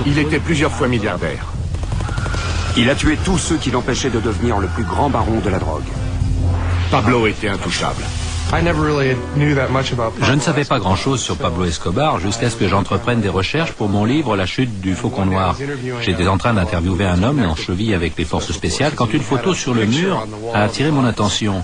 Il était plusieurs fois milliardaire. Il a tué tous ceux qui l'empêchaient de devenir le plus grand baron de la drogue. Pablo était intouchable. Je ne savais pas grand-chose sur Pablo Escobar jusqu'à ce que j'entreprenne des recherches pour mon livre La chute du Faucon Noir. J'étais en train d'interviewer un homme en cheville avec les forces spéciales quand une photo sur le mur a attiré mon attention.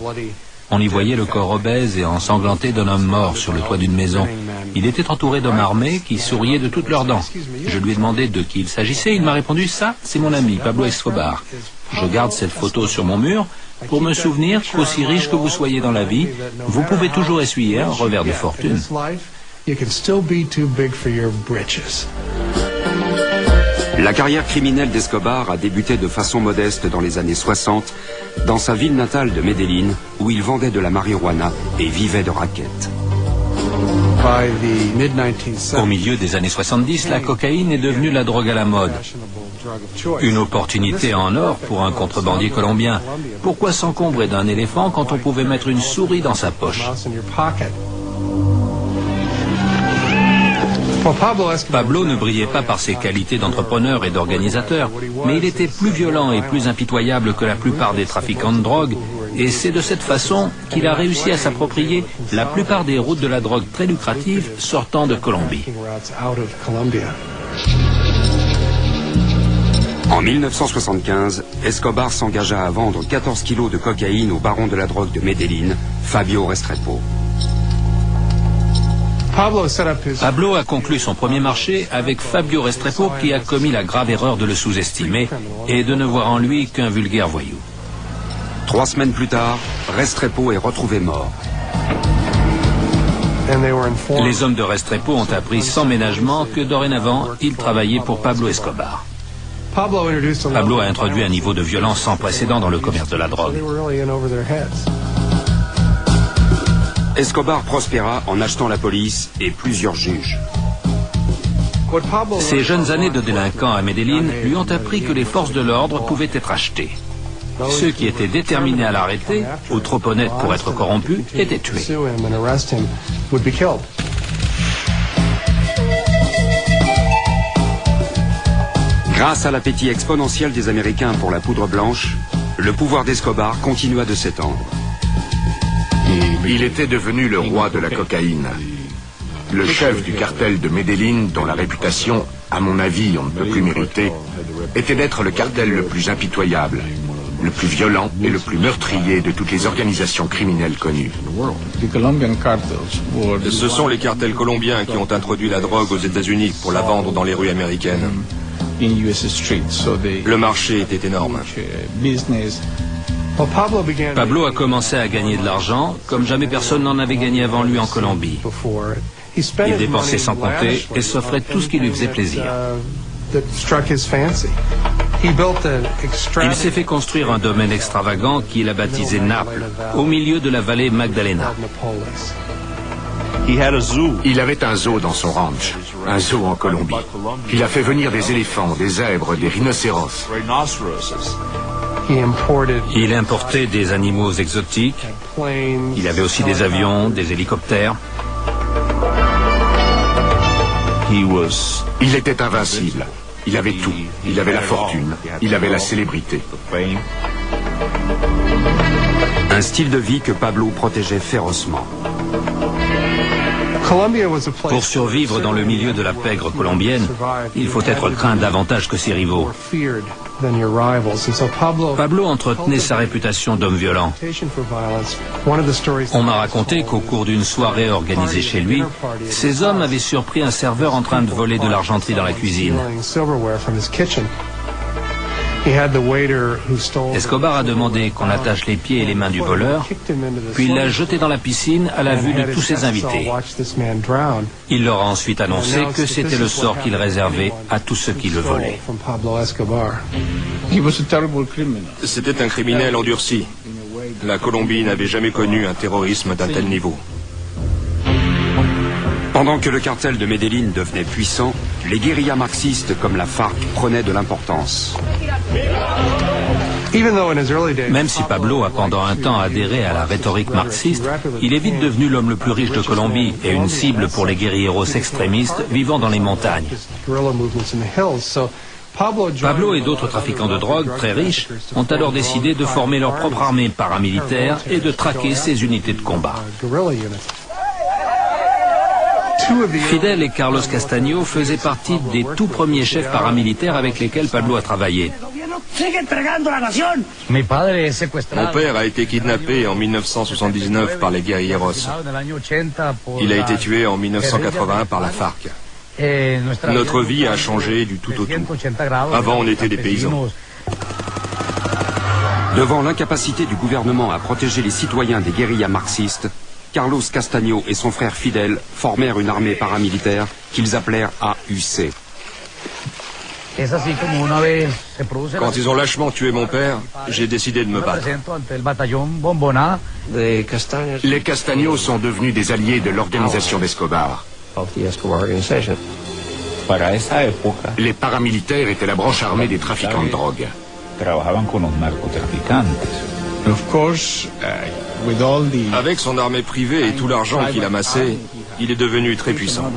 On y voyait le corps obèse et ensanglanté d'un homme mort sur le toit d'une maison. Il était entouré d'hommes armés qui souriaient de toutes leurs dents. Je lui ai demandé de qui il s'agissait. Il m'a répondu « Ça, c'est mon ami, Pablo Escobar. Je garde cette photo sur mon mur pour me souvenir qu'aussi riche que vous soyez dans la vie, vous pouvez toujours essuyer un revers de fortune. » La carrière criminelle d'Escobar a débuté de façon modeste dans les années 60, dans sa ville natale de Medellín, où il vendait de la marijuana et vivait de raquettes. Au milieu des années 70, la cocaïne est devenue la drogue à la mode. Une opportunité en or pour un contrebandier colombien. Pourquoi s'encombrer d'un éléphant quand on pouvait mettre une souris dans sa poche? Pablo ne brillait pas par ses qualités d'entrepreneur et d'organisateur, mais il était plus violent et plus impitoyable que la plupart des trafiquants de drogue, et c'est de cette façon qu'il a réussi à s'approprier la plupart des routes de la drogue très lucratives sortant de Colombie. En 1975, Escobar s'engagea à vendre 14 kilos de cocaïne au baron de la drogue de Medellín, Fabio Restrepo. Pablo a conclu son premier marché avec Fabio Restrepo qui a commis la grave erreur de le sous-estimer et de ne voir en lui qu'un vulgaire voyou. 3 semaines plus tard, Restrepo est retrouvé mort. Les hommes de Restrepo ont appris sans ménagement que dorénavant, il travaillait pour Pablo Escobar. Pablo a introduit un niveau de violence sans précédent dans le commerce de la drogue. Escobar prospéra en achetant la police et plusieurs juges. Ces jeunes années de délinquant à Medellín lui ont appris que les forces de l'ordre pouvaient être achetées. Ceux qui étaient déterminés à l'arrêter, ou trop honnêtes pour être corrompus, étaient tués. Grâce à l'appétit exponentiel des Américains pour la poudre blanche, le pouvoir d'Escobar continua de s'étendre. Il était devenu le roi de la cocaïne. Le chef du cartel de Medellín, dont la réputation, à mon avis, on ne peut plus mériter, était d'être le cartel le plus impitoyable, le plus violent et le plus meurtrier de toutes les organisations criminelles connues. Ce sont les cartels colombiens qui ont introduit la drogue aux États-Unis pour la vendre dans les rues américaines. Le marché était énorme. Pablo a commencé à gagner de l'argent comme jamais personne n'en avait gagné avant lui en Colombie. Il dépensait sans compter et s'offrait tout ce qui lui faisait plaisir. Il s'est fait construire un domaine extravagant qu'il a baptisé Naples, au milieu de la vallée Magdalena. Il avait un zoo dans son ranch, un zoo en Colombie. Il a fait venir des éléphants, des zèbres, des rhinocéros. Il importait des animaux exotiques. Il avait aussi des avions, des hélicoptères. Il était invincible. Il avait tout. Il avait la fortune. Il avait la célébrité. Un style de vie que Pablo protégeait férocement. Pour survivre dans le milieu de la pègre colombienne, il faut être craint davantage que ses rivaux. Pablo entretenait sa réputation d'homme violent. On m'a raconté qu'au cours d'une soirée organisée chez lui, ces hommes avaient surpris un serveur en train de voler de l'argenterie dans la cuisine. Escobar a demandé qu'on attache les pieds et les mains du voleur, puis il l'a jeté dans la piscine à la vue de tous ses invités. Il leur a ensuite annoncé que c'était le sort qu'il réservait à tous ceux qui le volaient. C'était un criminel endurci. La Colombie n'avait jamais connu un terrorisme d'un tel niveau. Pendant que le cartel de Medellín devenait puissant, les guérillas marxistes comme la FARC prenaient de l'importance. Même si Pablo a pendant un temps adhéré à la rhétorique marxiste, il est vite devenu l'homme le plus riche de Colombie et une cible pour les guérilleros extrémistes vivant dans les montagnes. Pablo et d'autres trafiquants de drogue très riches ont alors décidé de former leur propre armée paramilitaire et de traquer ces unités de combat. Fidel et Carlos Castaño faisaient partie des tout premiers chefs paramilitaires avec lesquels Pablo a travaillé. Mon père a été kidnappé en 1979 par les guerrilleros. Il a été tué en 1981 par la FARC. Notre vie a changé du tout au tout. Avant, on était des paysans. Devant l'incapacité du gouvernement à protéger les citoyens des guérillas marxistes, Carlos Castaño et son frère Fidel formèrent une armée paramilitaire qu'ils appelèrent AUC. Quand ils ont lâchement tué mon père, j'ai décidé de me battre. Les Castaños sont devenus des alliés de l'organisation d'Escobar. Les paramilitaires étaient la branche armée des trafiquants de drogue. Avec son armée privée et tout l'argent qu'il amassait, il est devenu très puissant.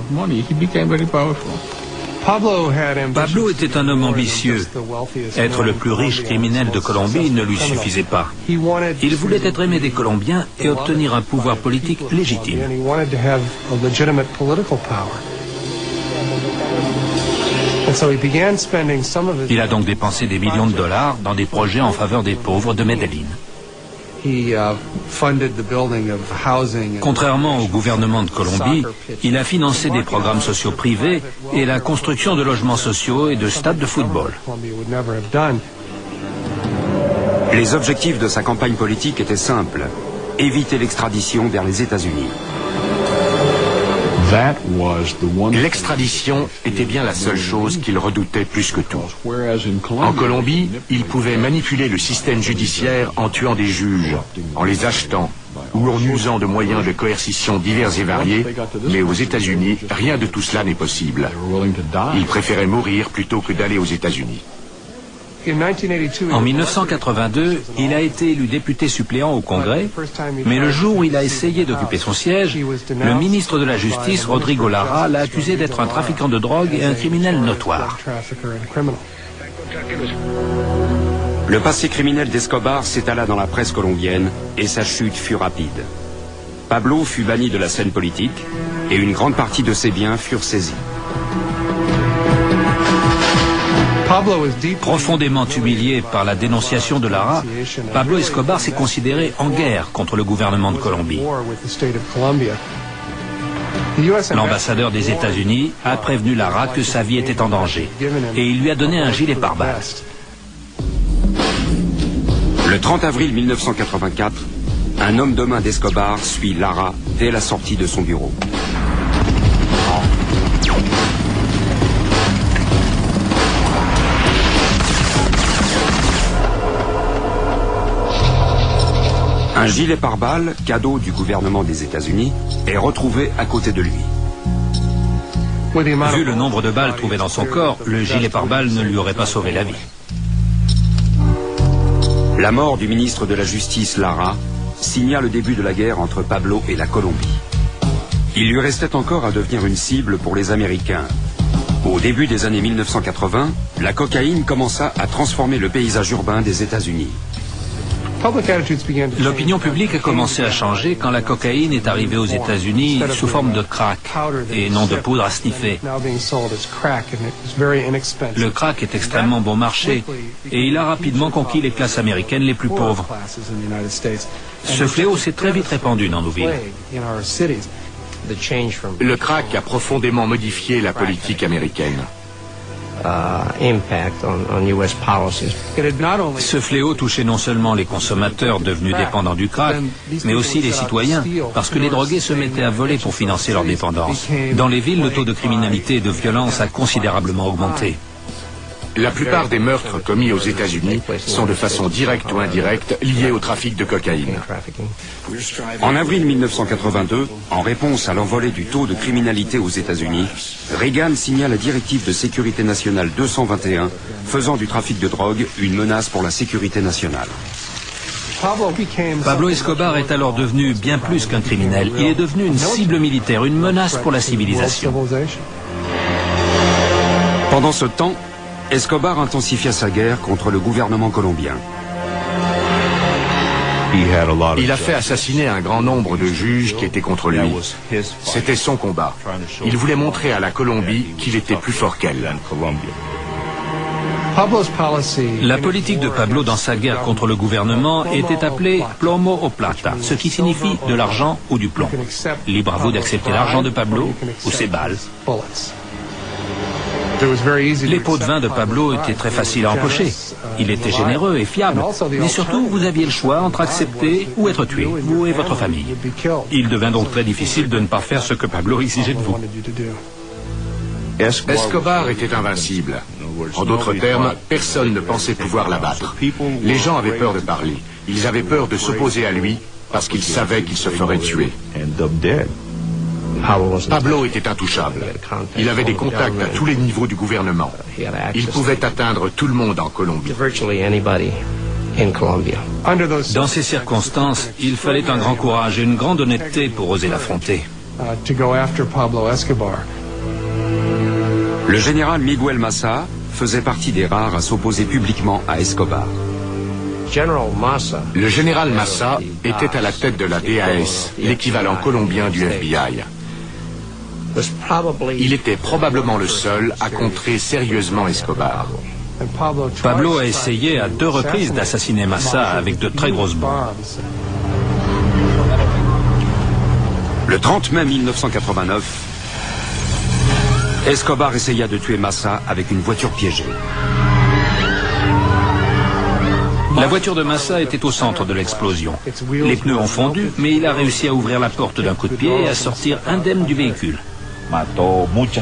Pablo était un homme ambitieux. Être le plus riche criminel de Colombie ne lui suffisait pas. Il voulait être aimé des Colombiens et obtenir un pouvoir politique légitime. Il a donc dépensé des millions de dollars dans des projets en faveur des pauvres de Medellín. Contrairement au gouvernement de Colombie, il a financé des programmes sociaux privés et la construction de logements sociaux et de stades de football. Les objectifs de sa campagne politique étaient simples: éviter l'extradition vers les États-Unis. L'extradition était bien la seule chose qu'il redoutait plus que tout. En Colombie, il pouvait manipuler le système judiciaire en tuant des juges, en les achetant ou en usant de moyens de coercition divers et variés, mais aux États-Unis, rien de tout cela n'est possible. Il préférait mourir plutôt que d'aller aux États-Unis. En 1982, il a été élu député suppléant au Congrès, mais le jour où il a essayé d'occuper son siège, le ministre de la Justice, Rodrigo Lara, l'a accusé d'être un trafiquant de drogue et un criminel notoire. Le passé criminel d'Escobar s'étala dans la presse colombienne et sa chute fut rapide. Pablo fut banni de la scène politique et une grande partie de ses biens furent saisis. Profondément humilié par la dénonciation de Lara, Pablo Escobar s'est considéré en guerre contre le gouvernement de Colombie. L'ambassadeur des États-Unis a prévenu Lara que sa vie était en danger et il lui a donné un gilet pare-balles. Le 30 avril 1984, un homme de main d'Escobar suit Lara dès la sortie de son bureau. Un gilet pare-balles, cadeau du gouvernement des États-Unis, est retrouvé à côté de lui. Vu le nombre de balles trouvées dans son corps, le gilet pare-balles ne lui aurait pas sauvé la vie. La mort du ministre de la Justice, Lara, signa le début de la guerre entre Pablo et la Colombie. Il lui restait encore à devenir une cible pour les Américains. Au début des années 1980, la cocaïne commença à transformer le paysage urbain des États-Unis. L'opinion publique a commencé à changer quand la cocaïne est arrivée aux États-Unis sous forme de crack et non de poudre à sniffer. Le crack est extrêmement bon marché et il a rapidement conquis les classes américaines les plus pauvres. Ce fléau s'est très vite répandu dans nos villes. Le crack a profondément modifié la politique américaine. Ce fléau touchait non seulement les consommateurs devenus dépendants du crack, mais aussi les citoyens, parce que les drogués se mettaient à voler pour financer leur dépendance. Dans les villes, le taux de criminalité et de violence a considérablement augmenté. La plupart des meurtres commis aux États-Unis sont de façon directe ou indirecte liés au trafic de cocaïne. En avril 1982, en réponse à l'envolée du taux de criminalité aux États-Unis, Reagan signa la directive de sécurité nationale 221, faisant du trafic de drogue une menace pour la sécurité nationale. Pablo Escobar est alors devenu bien plus qu'un criminel. Il est devenu une cible militaire, une menace pour la civilisation. Pendant ce temps, Escobar intensifia sa guerre contre le gouvernement colombien. Il a fait assassiner un grand nombre de juges qui étaient contre lui. C'était son combat. Il voulait montrer à la Colombie qu'il était plus fort qu'elle. La politique de Pablo dans sa guerre contre le gouvernement était appelée plomo o plata, ce qui signifie de l'argent ou du plomb. Libre à vous d'accepter l'argent de Pablo ou ses balles. Les pots de vin de Pablo étaient très faciles à empocher. Il était généreux et fiable. Mais surtout, vous aviez le choix entre accepter ou être tué, vous et votre famille. Il devint donc très difficile de ne pas faire ce que Pablo exigeait de vous. Escobar était invincible. En d'autres termes, personne ne pensait pouvoir l'abattre. Les gens avaient peur de parler. Ils avaient peur de s'opposer à lui parce qu'ils savaient qu'il se ferait tuer. Pablo était intouchable. Il avait des contacts à tous les niveaux du gouvernement. Il pouvait atteindre tout le monde en Colombie. Dans ces circonstances, il fallait un grand courage et une grande honnêteté pour oser l'affronter. Le général Miguel Massa faisait partie des rares à s'opposer publiquement à Escobar. Le général Massa était à la tête de la DAS, l'équivalent colombien du FBI. Il était probablement le seul à contrer sérieusement Escobar. Pablo a essayé à 2 reprises d'assassiner Massa avec de très grosses bombes. Le 30 mai 1989, Escobar essaya de tuer Massa avec une voiture piégée. La voiture de Massa était au centre de l'explosion. Les pneus ont fondu, mais il a réussi à ouvrir la porte d'un coup de pied et à sortir indemne du véhicule.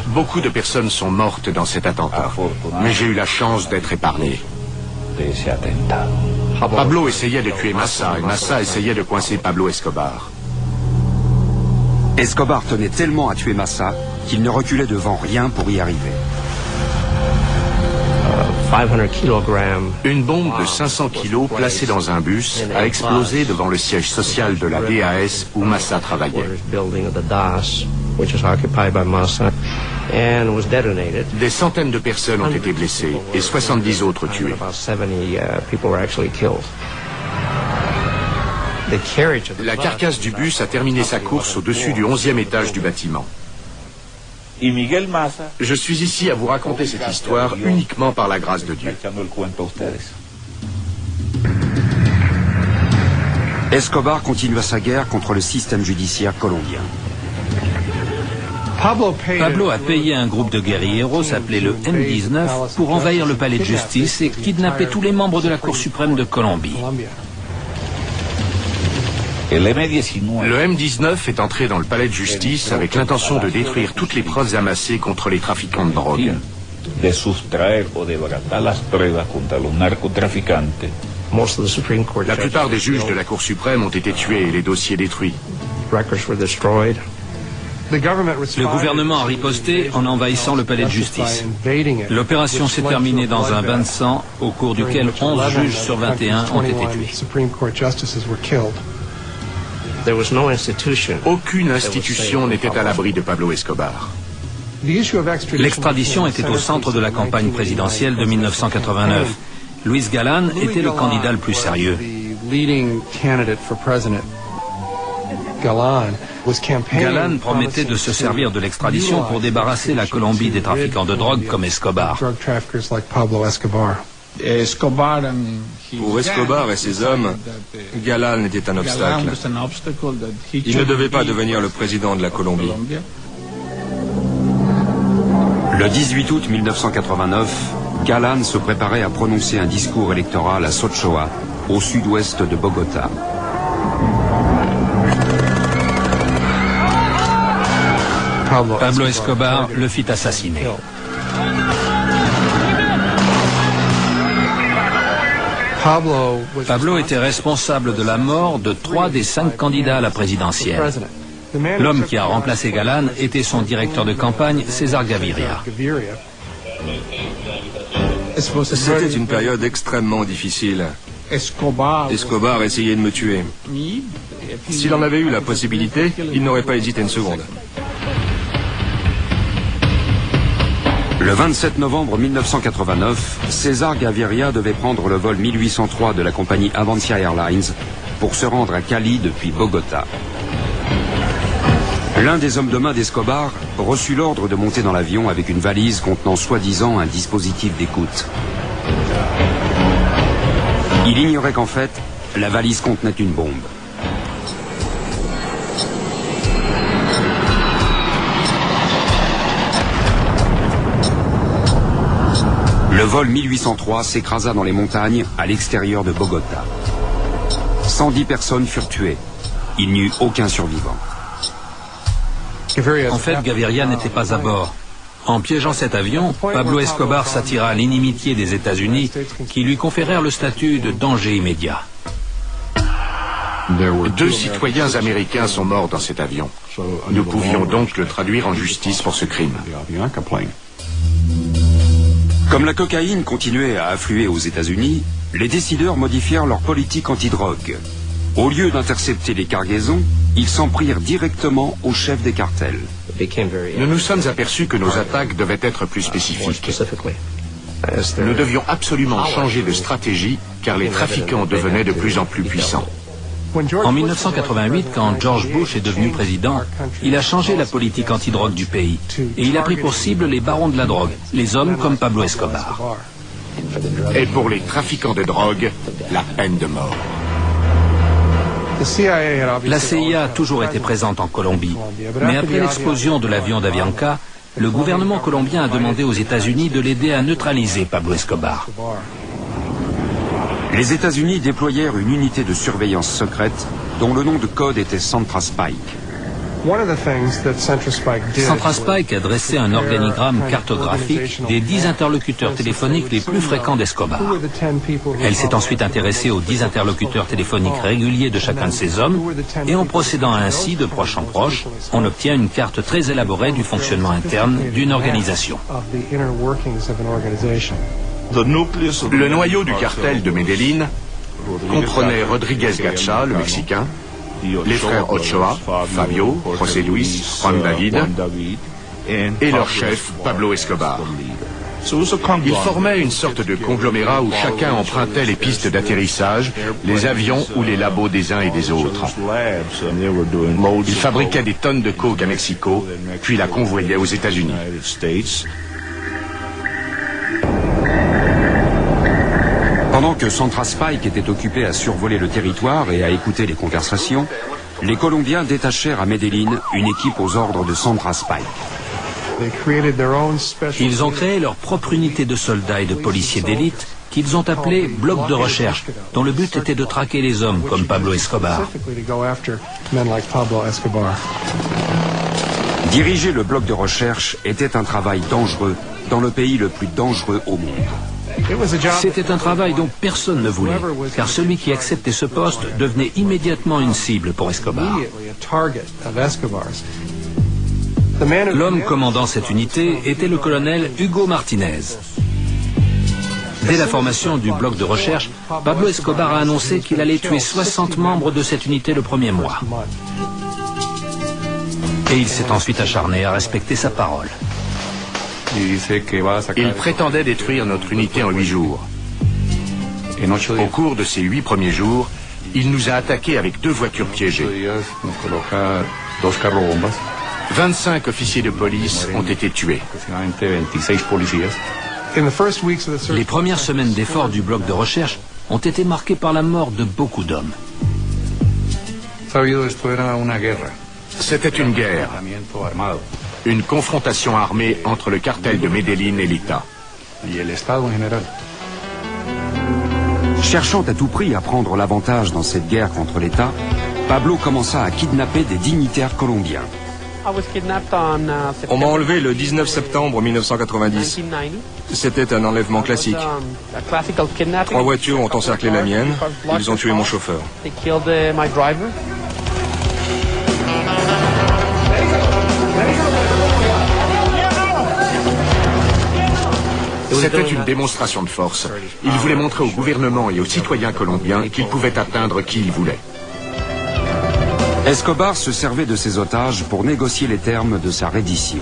Beaucoup de personnes sont mortes dans cet attentat, mais j'ai eu la chance d'être épargné. Pablo essayait de tuer Massa et Massa essayait de coincer Pablo Escobar. Escobar tenait tellement à tuer Massa qu'il ne reculait devant rien pour y arriver. Une bombe de 500 kilos placée dans un bus a explosé devant le siège social de la DAS où Massa travaillait. Des centaines de personnes ont été blessées et 70 autres tuées. La carcasse du bus a terminé sa course au-dessus du 11e étage du bâtiment. Je suis ici à vous raconter cette histoire uniquement par la grâce de Dieu. Escobar continua sa guerre contre le système judiciaire colombien. Pablo a payé un groupe de guérilleros appelé le M19 pour envahir le palais de justice et kidnapper tous les membres de la Cour suprême de Colombie. Le M19 est entré dans le palais de justice avec l'intention de détruire toutes les preuves amassées contre les trafiquants de drogue. La plupart des juges de la Cour suprême ont été tués et les dossiers détruits. Le gouvernement a riposté en envahissant le palais de justice. L'opération s'est terminée dans un bain de sang au cours duquel 11 juges sur 21 ont été tués. Aucune institution n'était à l'abri de Pablo Escobar. L'extradition était au centre de la campagne présidentielle de 1989. Luis Galán était le candidat le plus sérieux. Galán promettait de se servir de l'extradition pour débarrasser la Colombie des trafiquants de drogue comme Escobar. Pour Escobar et ses hommes, Galán était un obstacle. Il ne devait pas devenir le président de la Colombie. Le 18 août 1989, Galán se préparait à prononcer un discours électoral à Sochoa, au sud-ouest de Bogota. Pablo Escobar le fit assassiner. Pablo était responsable de la mort de 3 des 5 candidats à la présidentielle. L'homme qui a remplacé Galán était son directeur de campagne, César Gaviria. C'était une période extrêmement difficile. Escobar essayait de me tuer. S'il en avait eu la possibilité, il n'aurait pas hésité une seconde. Le 27 novembre 1989, César Gaviria devait prendre le vol 1803 de la compagnie Avancia Airlines pour se rendre à Cali depuis Bogota. L'un des hommes de main d'Escobar reçut l'ordre de monter dans l'avion avec une valise contenant soi-disant un dispositif d'écoute. Il ignorait qu'en fait, la valise contenait une bombe. Le vol 1803 s'écrasa dans les montagnes à l'extérieur de Bogota. 110 personnes furent tuées. Il n'y eut aucun survivant. En fait, Gaviria n'était pas à bord. En piégeant cet avion, Pablo Escobar s'attira l'inimitié des États-Unis qui lui conférèrent le statut de danger immédiat. 2 citoyens américains sont morts dans cet avion. Nous pouvions donc le traduire en justice pour ce crime. Comme la cocaïne continuait à affluer aux États-Unis, les décideurs modifièrent leur politique antidrogue. Au lieu d'intercepter les cargaisons, ils s'en prirent directement au chef des cartels. Nous nous sommes aperçus que nos attaques devaient être plus spécifiques. Nous devions absolument changer de stratégie car les trafiquants devenaient de plus en plus puissants. En 1988, quand George Bush est devenu président, il a changé la politique antidrogue du pays et il a pris pour cible les barons de la drogue, les hommes comme Pablo Escobar. Et pour les trafiquants de drogue, la peine de mort. La CIA a toujours été présente en Colombie, mais après l'explosion de l'avion d'Avianca, le gouvernement colombien a demandé aux États-Unis de l'aider à neutraliser Pablo Escobar. Les États-Unis déployèrent une unité de surveillance secrète dont le nom de code était Centra Spike. Centra Spike a dressé un organigramme cartographique des 10 interlocuteurs téléphoniques les plus fréquents d'Escobar. Elle s'est ensuite intéressée aux 10 interlocuteurs téléphoniques réguliers de chacun de ces hommes, et en procédant ainsi de proche en proche, on obtient une carte très élaborée du fonctionnement interne d'une organisation. Le noyau du cartel de Medellín comprenait Rodríguez Gacha, le Mexicain, les frères Ochoa, Fabio, José Luis, Juan David et leur chef, Pablo Escobar. Ils formaient une sorte de conglomérat où chacun empruntait les pistes d'atterrissage, les avions ou les labos des uns et des autres. Ils fabriquaient des tonnes de coke à Mexico, puis la convoyaient aux États-Unis. Pendant que Centra Spike était occupé à survoler le territoire et à écouter les conversations, les Colombiens détachèrent à Medellín une équipe aux ordres de Centra Spike. Ils ont créé leur propre unité de soldats et de policiers d'élite qu'ils ont appelée Bloc de recherche, dont le but était de traquer les hommes comme Pablo Escobar. Diriger le bloc de recherche était un travail dangereux dans le pays le plus dangereux au monde. C'était un travail dont personne ne voulait, car celui qui acceptait ce poste devenait immédiatement une cible pour Escobar. L'homme commandant cette unité était le colonel Hugo Martinez. Dès la formation du bloc de recherche, Pablo Escobar a annoncé qu'il allait tuer 60 membres de cette unité le premier mois. Et il s'est ensuite acharné à respecter sa parole. Il prétendait détruire notre unité en 8 jours. Au cours de ces 8 premiers jours, il nous a attaqués avec 2 voitures piégées. 25 officiers de police ont été tués. Les premières semaines d'efforts du bloc de recherche ont été marquées par la mort de beaucoup d'hommes. C'était une guerre. Une confrontation armée entre le cartel de Medellín et l'État. Cherchant à tout prix à prendre l'avantage dans cette guerre contre l'État, Pablo commença à kidnapper des dignitaires colombiens. On m'a enlevé le 19 septembre 1990. C'était un enlèvement classique. 3 voitures ont encerclé la mienne. Ils ont tué mon chauffeur. C'était une démonstration de force. Il voulait montrer au gouvernement et aux citoyens colombiens qu'il pouvait atteindre qui il voulait. Escobar se servait de ses otages pour négocier les termes de sa reddition.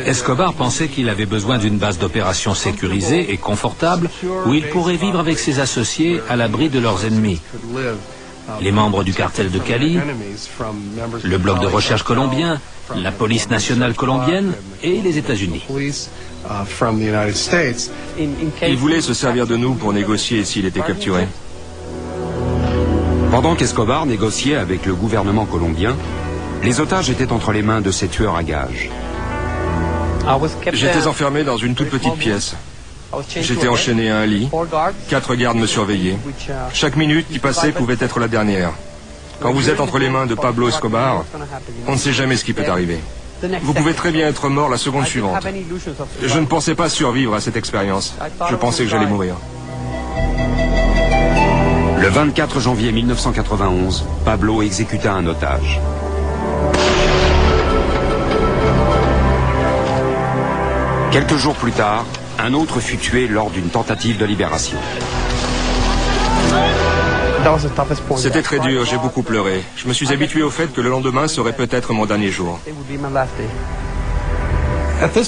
Escobar pensait qu'il avait besoin d'une base d'opération sécurisée et confortable où il pourrait vivre avec ses associés à l'abri de leurs ennemis. Les membres du cartel de Cali, le bloc de recherche colombien, la police nationale colombienne et les États-Unis. Il voulait se servir de nous pour négocier s'il était capturé. Pendant qu'Escobar négociait avec le gouvernement colombien, les otages étaient entre les mains de ces tueurs à gages. J'étais enfermé dans une toute petite pièce. J'étais enchaîné à un lit. 4 gardes me surveillaient. Chaque minute qui passait pouvait être la dernière. Quand vous êtes entre les mains de Pablo Escobar, on ne sait jamais ce qui peut arriver. Vous pouvez très bien être mort la seconde suivante. Je ne pensais pas survivre à cette expérience. Je pensais que j'allais mourir. Le 24 janvier 1991, Pablo exécuta un otage. Quelques jours plus tard, un autre fut tué lors d'une tentative de libération. C'était très dur, j'ai beaucoup pleuré. Je me suis habitué au fait que le lendemain serait peut-être mon dernier jour.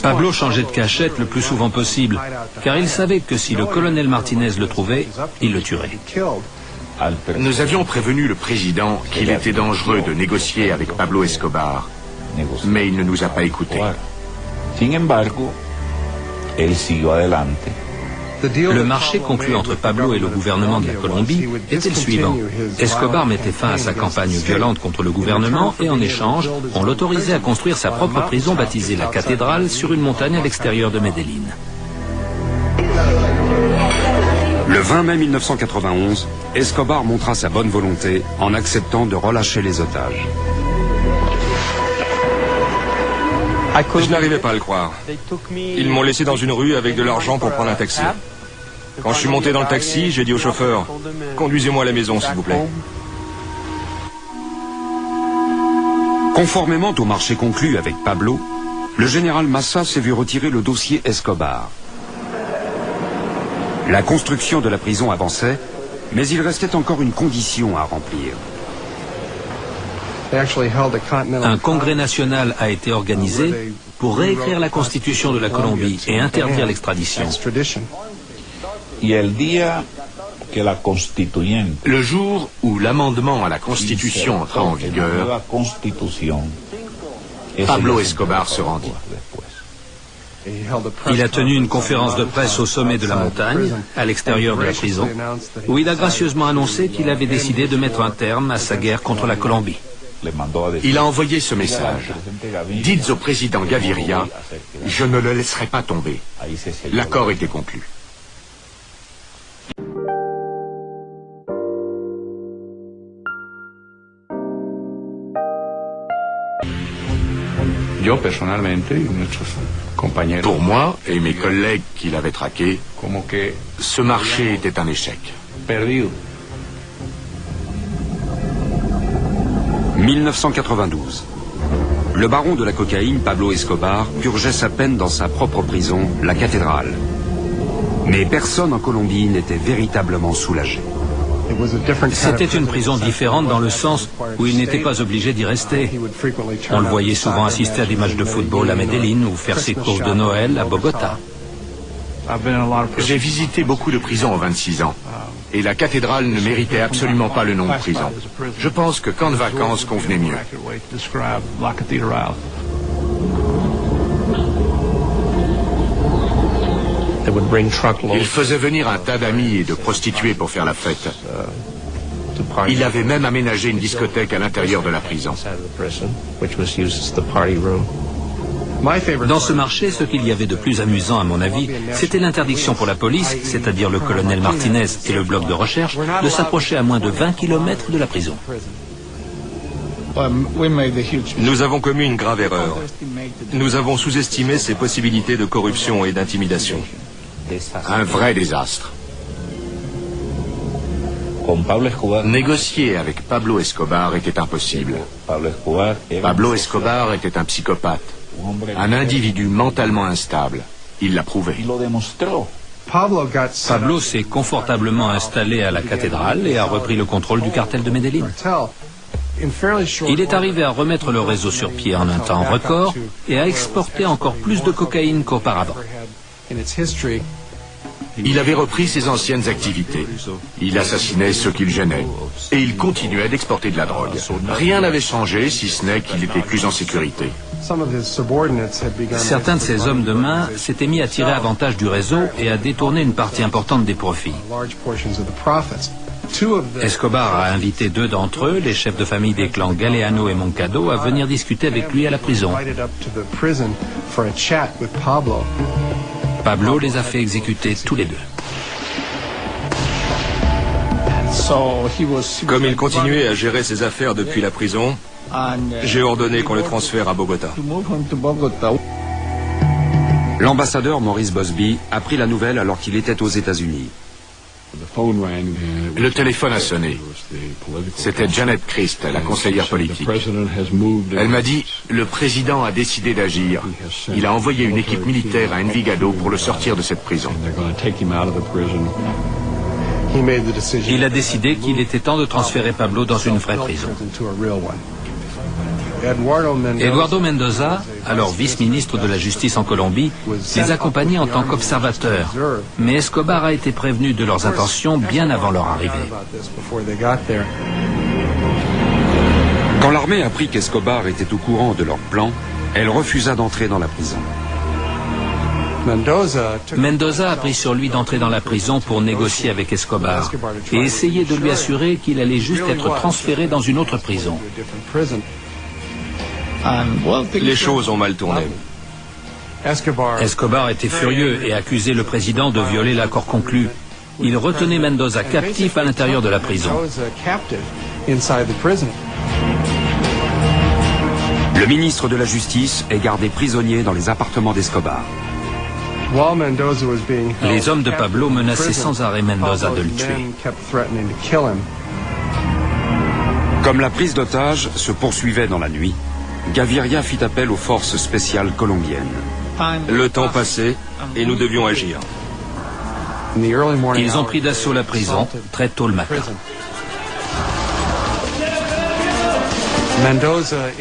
Pablo changeait de cachette le plus souvent possible, car il savait que si le colonel Martinez le trouvait, il le tuerait. Nous avions prévenu le président qu'il était dangereux de négocier avec Pablo Escobar, mais il ne nous a pas écoutés. Le marché conclu entre Pablo et le gouvernement de la Colombie était le suivant. Escobar mettait fin à sa campagne violente contre le gouvernement et en échange, on l'autorisait à construire sa propre prison baptisée la Cathédrale sur une montagne à l'extérieur de Medellín. Le 20 mai 1991, Escobar montra sa bonne volonté en acceptant de relâcher les otages. Je n'arrivais pas à le croire. Ils m'ont laissé dans une rue avec de l'argent pour prendre un taxi. Quand je suis monté dans le taxi, j'ai dit au chauffeur, « Conduisez-moi à la maison, s'il vous plaît. » Conformément au marché conclu avec Pablo, le général Massa s'est vu retirer le dossier Escobar. La construction de la prison avançait, mais il restait encore une condition à remplir. Un congrès national a été organisé pour réécrire la constitution de la Colombie et interdire l'extradition. Le jour où l'amendement à la Constitution entra en vigueur, Pablo Escobar se rendit. Il a tenu une conférence de presse au sommet de la montagne, à l'extérieur de la prison, où il a gracieusement annoncé qu'il avait décidé de mettre un terme à sa guerre contre la Colombie. Il a envoyé ce message. Dites au président Gaviria, je ne le laisserai pas tomber. L'accord était conclu. Pour moi et mes collègues qui l'avaient traqué, ce marché était un échec. 1992. Le baron de la cocaïne, Pablo Escobar, purgeait sa peine dans sa propre prison, la Cathédrale. Mais personne en Colombie n'était véritablement soulagé. C'était une prison différente dans le sens où il n'était pas obligé d'y rester. On le voyait souvent assister à des matchs de football à Medellín ou faire ses courses de Noël à Bogota. J'ai visité beaucoup de prisons en 26 ans. Et la cathédrale ne méritait absolument pas le nom de prison. Je pense que camp de vacances convenait mieux. Il faisait venir un tas d'amis et de prostituées pour faire la fête. Il avait même aménagé une discothèque à l'intérieur de la prison. Dans ce marché, ce qu'il y avait de plus amusant, à mon avis, c'était l'interdiction pour la police, c'est-à-dire le colonel Martinez et le bloc de recherche, de s'approcher à moins de 20 km de la prison. Nous avons commis une grave erreur. Nous avons sous-estimé ses possibilités de corruption et d'intimidation. Un vrai désastre. Négocier avec Pablo Escobar était impossible. Pablo Escobar était un psychopathe, un individu mentalement instable. Il l'a prouvé. Pablo s'est confortablement installé à la cathédrale et a repris le contrôle du cartel de Medellín. Il est arrivé à remettre le réseau sur pied en un temps record et à exporter encore plus de cocaïne qu'auparavant. Il avait repris ses anciennes activités. Il assassinait ceux qu'il gênait. Et il continuait d'exporter de la drogue. Rien n'avait changé, si ce n'est qu'il était plus en sécurité. Certains de ses hommes de main s'étaient mis à tirer avantage du réseau et à détourner une partie importante des profits. Escobar a invité 2 d'entre eux, les chefs de famille des clans Galeano et Moncado, à venir discuter avec lui à la prison. Pablo les a fait exécuter tous les 2. Comme il continuait à gérer ses affaires depuis la prison, j'ai ordonné qu'on le transfère à Bogota. L'ambassadeur Maurice Bosby a pris la nouvelle alors qu'il était aux États-Unis. Le téléphone a sonné. C'était Janet Christ, la conseillère politique. Elle m'a dit, le président a décidé d'agir. Il a envoyé une équipe militaire à Envigado pour le sortir de cette prison. Il a décidé qu'il était temps de transférer Pablo dans une vraie prison. Eduardo Mendoza, alors vice-ministre de la Justice en Colombie, les accompagnait en tant qu'observateur. Mais Escobar a été prévenu de leurs intentions bien avant leur arrivée. Quand l'armée apprit qu'Escobar était au courant de leur plan, elle refusa d'entrer dans la prison. Mendoza a pris sur lui d'entrer dans la prison pour négocier avec Escobar et essayer de lui assurer qu'il allait juste être transféré dans une autre prison. Les choses ont mal tourné. Escobar était furieux et accusait le président de violer l'accord conclu. Il retenait Mendoza captif à l'intérieur de la prison. Le ministre de la Justice est gardé prisonnier dans les appartements d'Escobar. Les hommes de Pablo menaçaient sans arrêt Mendoza de le tuer. Comme la prise d'otage se poursuivait dans la nuit, Gaviria fit appel aux forces spéciales colombiennes. Le temps passait et nous devions agir. Ils ont pris d'assaut la prison très tôt le matin.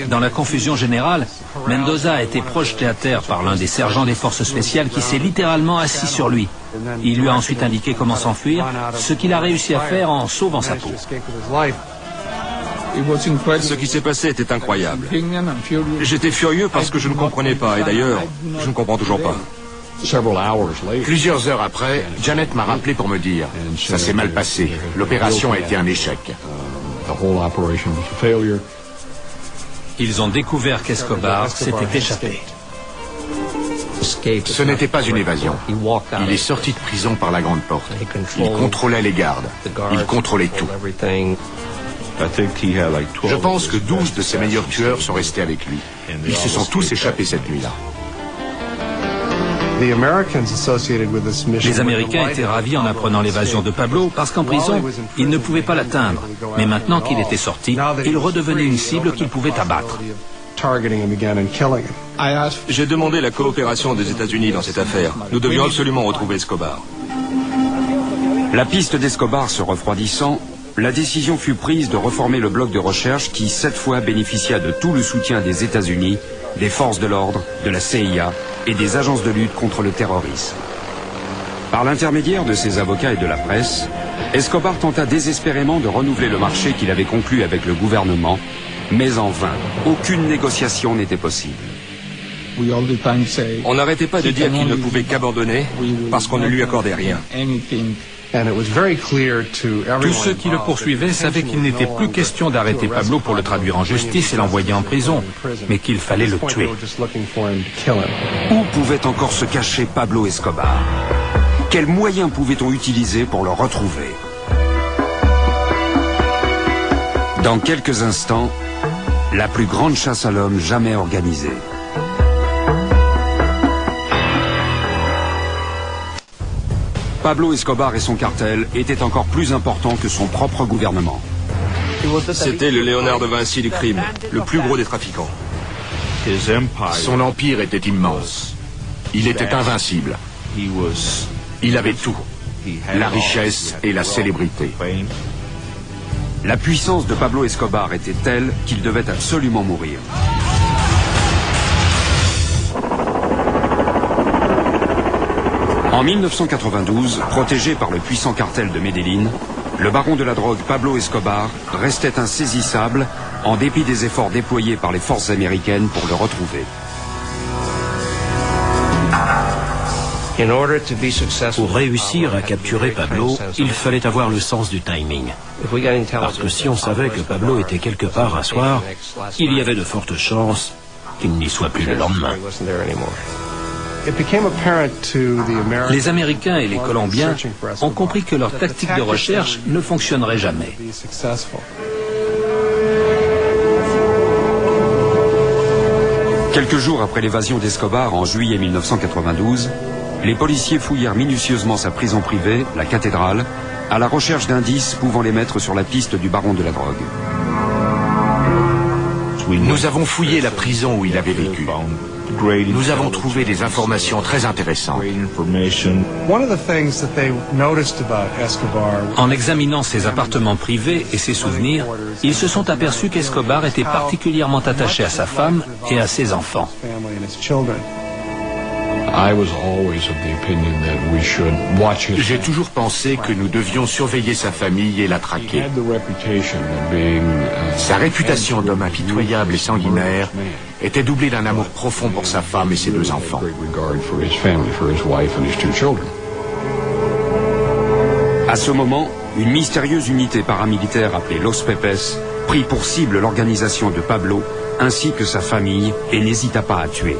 Dans la confusion générale, Mendoza a été projeté à terre par l'un des sergents des forces spéciales qui s'est littéralement assis sur lui. Il lui a ensuite indiqué comment s'enfuir, ce qu'il a réussi à faire en sauvant sa peau. Ce qui s'est passé était incroyable. J'étais furieux parce que je ne comprenais pas, et d'ailleurs, je ne comprends toujours pas. Plusieurs heures après, Janet m'a rappelé pour me dire « Ça s'est mal passé. L'opération a été un échec. » Ils ont découvert qu'Escobar s'était échappé. Ce n'était pas une évasion. Il est sorti de prison par la grande porte. Il contrôlait les gardes. Il contrôlait tout. Je pense que 12 de ses meilleurs tueurs sont restés avec lui. Ils se sont tous échappés cette nuit-là. Les Américains étaient ravis en apprenant l'évasion de Pablo parce qu'en prison, ils ne pouvaient pas l'atteindre. Mais maintenant qu'il était sorti, il redevenait une cible qu'ils pouvaient abattre. J'ai demandé la coopération des États-Unis dans cette affaire. Nous devions absolument retrouver Escobar. La piste d'Escobar se refroidissant, la décision fut prise de reformer le bloc de recherche qui, cette fois, bénéficia de tout le soutien des États-Unis, des forces de l'ordre, de la CIA et des agences de lutte contre le terrorisme. Par l'intermédiaire de ses avocats et de la presse, Escobar tenta désespérément de renouveler le marché qu'il avait conclu avec le gouvernement, mais en vain. Aucune négociation n'était possible. On n'arrêtait pas de dire qu'il ne pouvait qu'abandonner parce qu'on ne lui accordait rien. Tous ceux qui le poursuivaient savaient qu'il n'était plus question d'arrêter Pablo pour le traduire en justice et l'envoyer en prison, mais qu'il fallait le tuer. Où pouvait encore se cacher Pablo Escobar? Quels moyens pouvait-on utiliser pour le retrouver? Dans quelques instants, La plus grande chasse à l'homme jamais organisée. Pablo Escobar et son cartel étaient encore plus importants que son propre gouvernement. C'était le Léonard de Vinci du crime, le plus gros des trafiquants. Son empire était immense. Il était invincible. Il avait tout. La richesse et la célébrité. La puissance de Pablo Escobar était telle qu'il devait absolument mourir. En 1992, protégé par le puissant cartel de Medellín, le baron de la drogue Pablo Escobar restait insaisissable en dépit des efforts déployés par les forces américaines pour le retrouver. Pour réussir à capturer Pablo, il fallait avoir le sens du timing. Parce que si on savait que Pablo était quelque part un soir, il y avait de fortes chances qu'il n'y soit plus le lendemain. Les Américains et les Colombiens ont compris que leur tactique de recherche ne fonctionnerait jamais. Quelques jours après l'évasion d'Escobar en juillet 1992, les policiers fouillèrent minutieusement sa prison privée, la cathédrale, à la recherche d'indices pouvant les mettre sur la piste du baron de la drogue. Nous avons fouillé la prison où il avait vécu. Nous avons trouvé des informations très intéressantes. En examinant ses appartements privés et ses souvenirs, ils se sont aperçus qu'Escobar était particulièrement attaché à sa femme et à ses enfants. J'ai toujours pensé que nous devions surveiller sa famille et la traquer. Sa réputation d'homme impitoyable et sanguinaire était doublée d'un amour profond pour sa femme et ses deux enfants. À ce moment, une mystérieuse unité paramilitaire appelée Los Pepes prit pour cible l'organisation de Pablo ainsi que sa famille et n'hésita pas à tuer.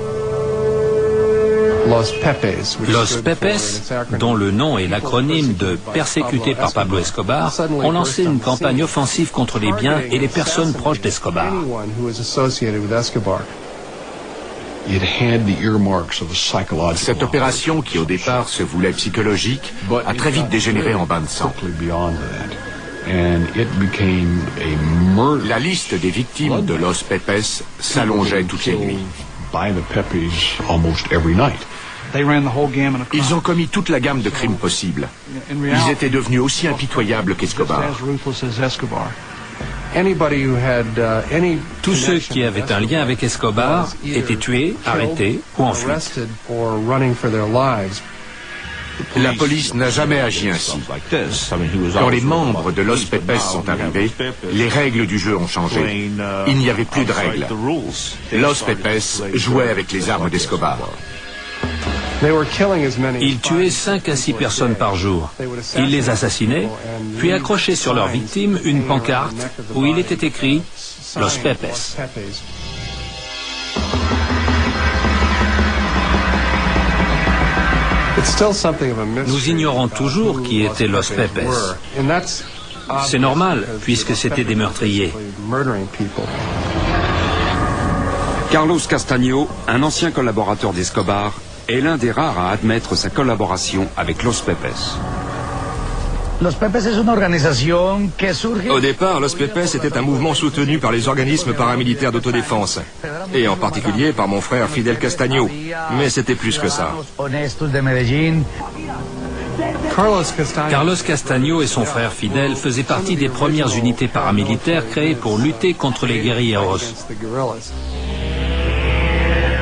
Los Pepes, dont le nom est l'acronyme de « Persécutés par Pablo Escobar », ont lancé une campagne offensive contre les biens et les personnes proches d'Escobar. Cette opération, qui au départ se voulait psychologique, a très vite dégénéré en bain de sang. La liste des victimes de Los Pepes s'allongeait toutes les nuits. Ils ont commis toute la gamme de crimes possibles. Ils étaient devenus aussi impitoyables qu'Escobar. Tous ceux qui avaient un lien avec Escobar étaient tués, arrêtés ou en fuite. La police n'a jamais agi ainsi. Quand les membres de Los Pepes sont arrivés, les règles du jeu ont changé. Il n'y avait plus de règles. Los Pepes jouaient avec les armes d'Escobar. Ils tuaient 5 à 6 personnes par jour. Ils les assassinaient, puis accrochaient sur leurs victimes une pancarte où il était écrit « Los Pepes ». Nous ignorons toujours qui étaient Los Pepes. C'est normal, puisque c'était des meurtriers. Carlos Castaño, un ancien collaborateur d'Escobar, est l'un des rares à admettre sa collaboration avec Los Pepes. Au départ, Los Pepes était un mouvement soutenu par les organismes paramilitaires d'autodéfense, et en particulier par mon frère Fidel Castaño, mais c'était plus que ça. Carlos Castaño et son frère Fidel faisaient partie des premières unités paramilitaires créées pour lutter contre les guérilleros.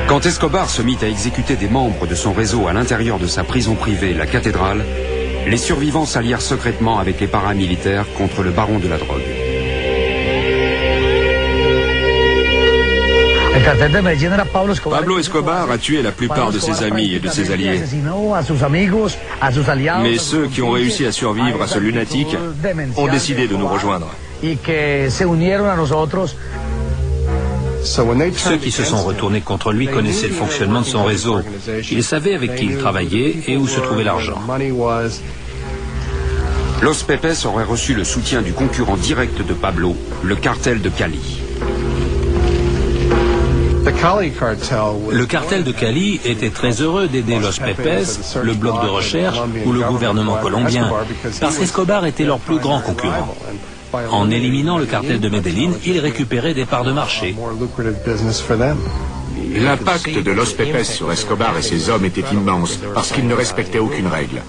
Quand Escobar se mit à exécuter des membres de son réseau à l'intérieur de sa prison privée, la cathédrale, les survivants s'allièrent secrètement avec les paramilitaires contre le baron de la drogue. Pablo Escobar a tué la plupart de ses amis et de ses alliés. Mais ceux qui ont réussi à survivre à ce lunatique ont décidé de nous rejoindre. Ceux qui se sont retournés contre lui connaissaient le fonctionnement de son réseau. Ils savaient avec qui il travaillait et où se trouvait l'argent. Los Pepes aurait reçu le soutien du concurrent direct de Pablo, le cartel de Cali. Le cartel de Cali était très heureux d'aider Los Pepes, le bloc de recherche ou le gouvernement colombien, parce qu'Escobar était leur plus grand concurrent. En éliminant le cartel de Medellín, ils récupéraient des parts de marché. L'impact de Los Pepes sur Escobar et ses hommes était immense, parce qu'ils ne respectaient aucune règle.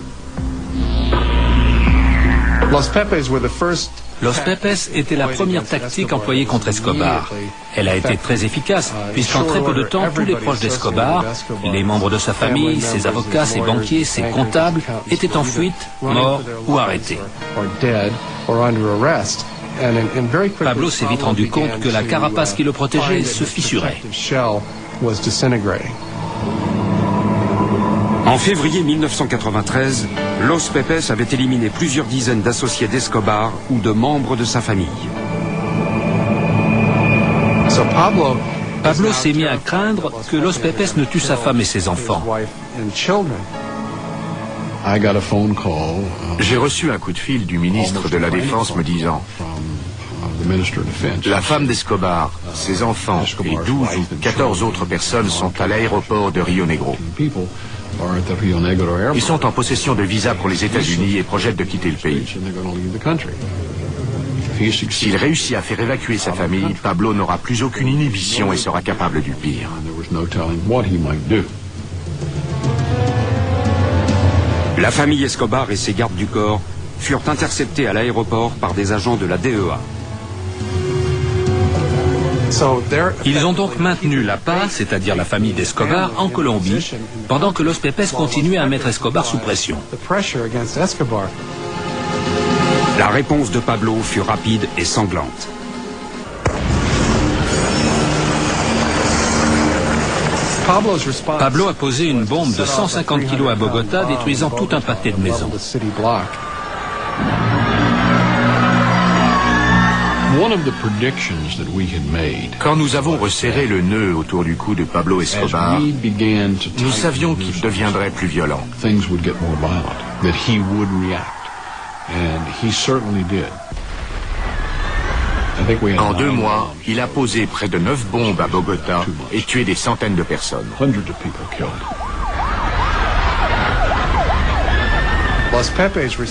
Los Pepes était la première tactique employée contre Escobar. Elle a été très efficace, puisqu'en très peu de temps, tous les proches d'Escobar, les membres de sa famille, ses avocats, ses banquiers, ses comptables, étaient en fuite, morts ou arrêtés. Pablo s'est vite rendu compte que la carapace qui le protégeait se fissurait. En février 1993, Los Pepes avait éliminé plusieurs dizaines d'associés d'Escobar ou de membres de sa famille. Pablo s'est mis à craindre que Los Pepes ne tue sa femme et ses enfants. J'ai reçu un coup de fil du ministre de la Défense me disant: la femme d'Escobar, ses enfants et 12 ou 14 autres personnes sont à l'aéroport de Rio Negro. Ils sont en possession de visas pour les États-Unis et projettent de quitter le pays. S'il réussit à faire évacuer sa famille, Pablo n'aura plus aucune inhibition et sera capable du pire. La famille Escobar et ses gardes du corps furent interceptés à l'aéroport par des agents de la DEA. Ils ont donc maintenu la paix, c'est-à-dire la famille d'Escobar, en Colombie, pendant que Los Pepes continuait à mettre Escobar sous pression. La réponse de Pablo fut rapide et sanglante. Pablo a posé une bombe de 150 kilos à Bogota, détruisant tout un pâté de maisons. Quand nous avons resserré le nœud autour du cou de Pablo Escobar, nous savions qu'il deviendrait plus violent. En 2 mois, il a posé près de 9 bombes à Bogota et tué des centaines de personnes.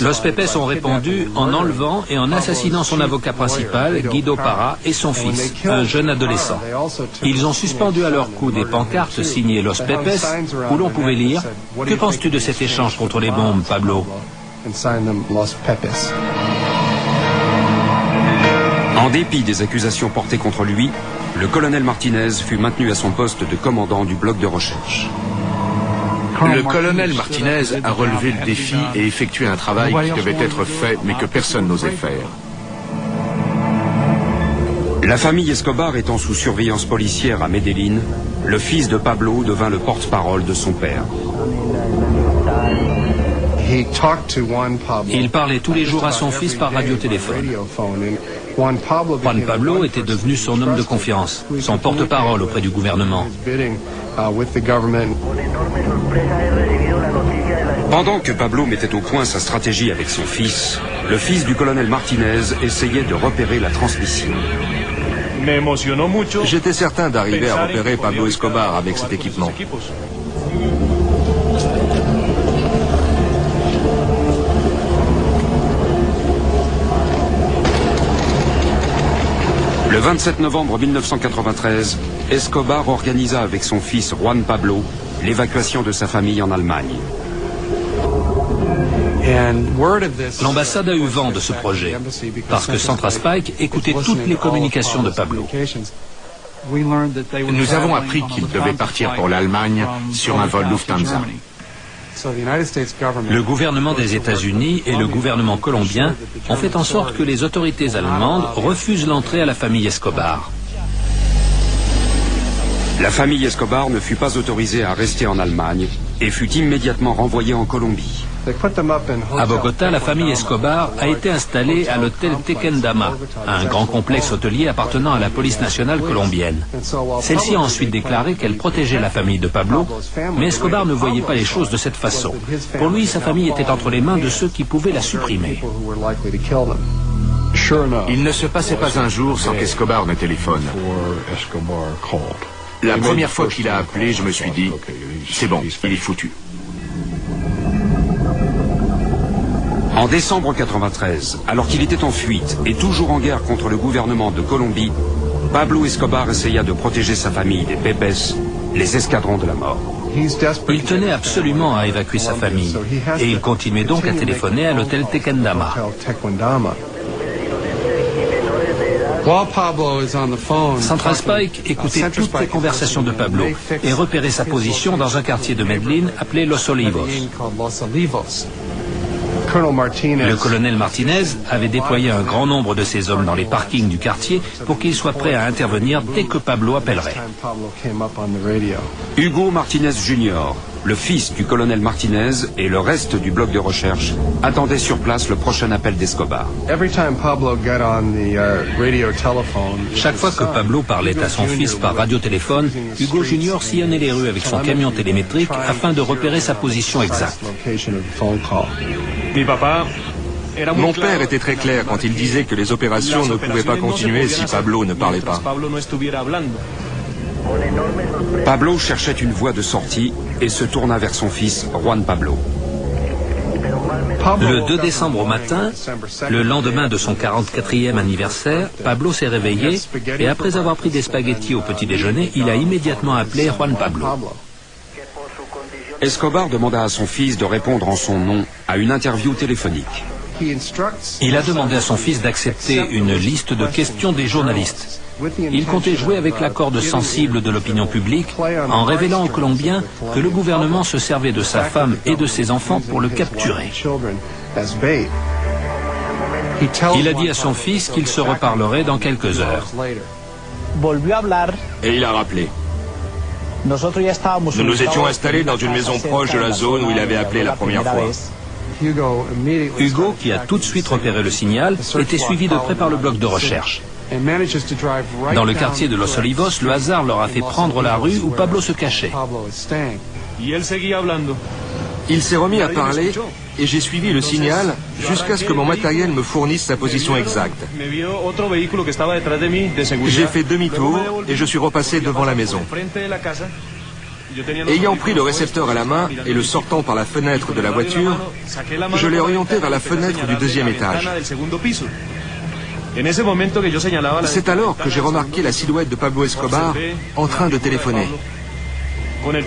Los Pepes ont répondu en enlevant et en assassinant son avocat principal, Guido Parra, et son fils, un jeune adolescent. Ils ont suspendu à leur cou des pancartes signées Los Pepes, où l'on pouvait lire « Que penses-tu de cet échange contre les bombes, Pablo ?» En dépit des accusations portées contre lui, le colonel Martinez fut maintenu à son poste de commandant du bloc de recherche. Le colonel Martinez a relevé le défi et effectué un travail qui devait être fait, mais que personne n'osait faire. La famille Escobar étant sous surveillance policière à Medellín, le fils de Pablo devint le porte-parole de son père. Il parlait tous les jours à son fils par radiotéléphone. Juan Pablo était devenu son homme de confiance, son porte-parole auprès du gouvernement. Pendant que Pablo mettait au point sa stratégie avec son fils, le fils du colonel Martinez essayait de repérer la transmission. J'étais certain d'arriver à repérer Pablo Escobar avec cet équipement. Le 27 novembre 1993, Escobar organisa avec son fils Juan Pablo l'évacuation de sa famille en Allemagne. L'ambassade a eu vent de ce projet, parce que CentraSpike écoutait toutes les communications de Pablo. Nous avons appris qu'il devait partir pour l'Allemagne sur un vol Lufthansa. Le gouvernement des États-Unis et le gouvernement colombien ont fait en sorte que les autorités allemandes refusent l'entrée à la famille Escobar. La famille Escobar ne fut pas autorisée à rester en Allemagne et fut immédiatement renvoyée en Colombie. À Bogota, la famille Escobar a été installée à l'hôtel Tequendama, un grand complexe hôtelier appartenant à la police nationale colombienne. Celle-ci a ensuite déclaré qu'elle protégeait la famille de Pablo, mais Escobar ne voyait pas les choses de cette façon. Pour lui, sa famille était entre les mains de ceux qui pouvaient la supprimer. Il ne se passait pas un jour sans qu'Escobar ne téléphone. La première fois qu'il a appelé, je me suis dit, c'est bon, il est foutu. En décembre 93, alors qu'il était en fuite et toujours en guerre contre le gouvernement de Colombie, Pablo Escobar essaya de protéger sa famille des Pepes, les escadrons de la mort. Il tenait absolument à évacuer sa famille et il continuait donc à téléphoner à l'hôtel Tequendama. Central Spike écoutait toutes les conversations de Pablo et repérait sa position dans un quartier de Medellín appelé Los Olivos. Le colonel Martinez avait déployé un grand nombre de ses hommes dans les parkings du quartier pour qu'ils soient prêts à intervenir dès que Pablo appellerait. Hugo Martinez Jr., le fils du colonel Martinez et le reste du bloc de recherche, attendaient sur place le prochain appel d'Escobar. Chaque fois que Pablo parlait à son fils par radiotéléphone, Hugo Jr. sillonnait les rues avec son camion télémétrique afin de repérer sa position exacte. Mon père était très clair quand il disait que les opérations ne pouvaient pas continuer si Pablo ne parlait pas. Pablo cherchait une voie de sortie et se tourna vers son fils, Juan Pablo. Le 2 décembre au matin, le lendemain de son 44e anniversaire, Pablo s'est réveillé et après avoir pris des spaghettis au petit déjeuner, il a immédiatement appelé Juan Pablo. Escobar demanda à son fils de répondre en son nom à une interview téléphonique. Il a demandé à son fils d'accepter une liste de questions des journalistes. Il comptait jouer avec la corde sensible de l'opinion publique en révélant aux Colombiens que le gouvernement se servait de sa femme et de ses enfants pour le capturer. Il a dit à son fils qu'il se reparlerait dans quelques heures. Et il a rappelé. Nous nous étions installés dans une maison proche de la zone où il avait appelé la première fois. Hugo, qui a tout de suite repéré le signal, était suivi de près par le bloc de recherche. Dans le quartier de Los Olivos, le hasard leur a fait prendre la rue où Pablo se cachait. Il s'est remis à parler et j'ai suivi le signal jusqu'à ce que mon matériel me fournisse sa position exacte. J'ai fait demi-tour et je suis repassé devant la maison. Ayant pris le récepteur à la main et le sortant par la fenêtre de la voiture, je l'ai orienté vers la fenêtre du deuxième étage. C'est alors que j'ai remarqué la silhouette de Pablo Escobar en train de téléphoner.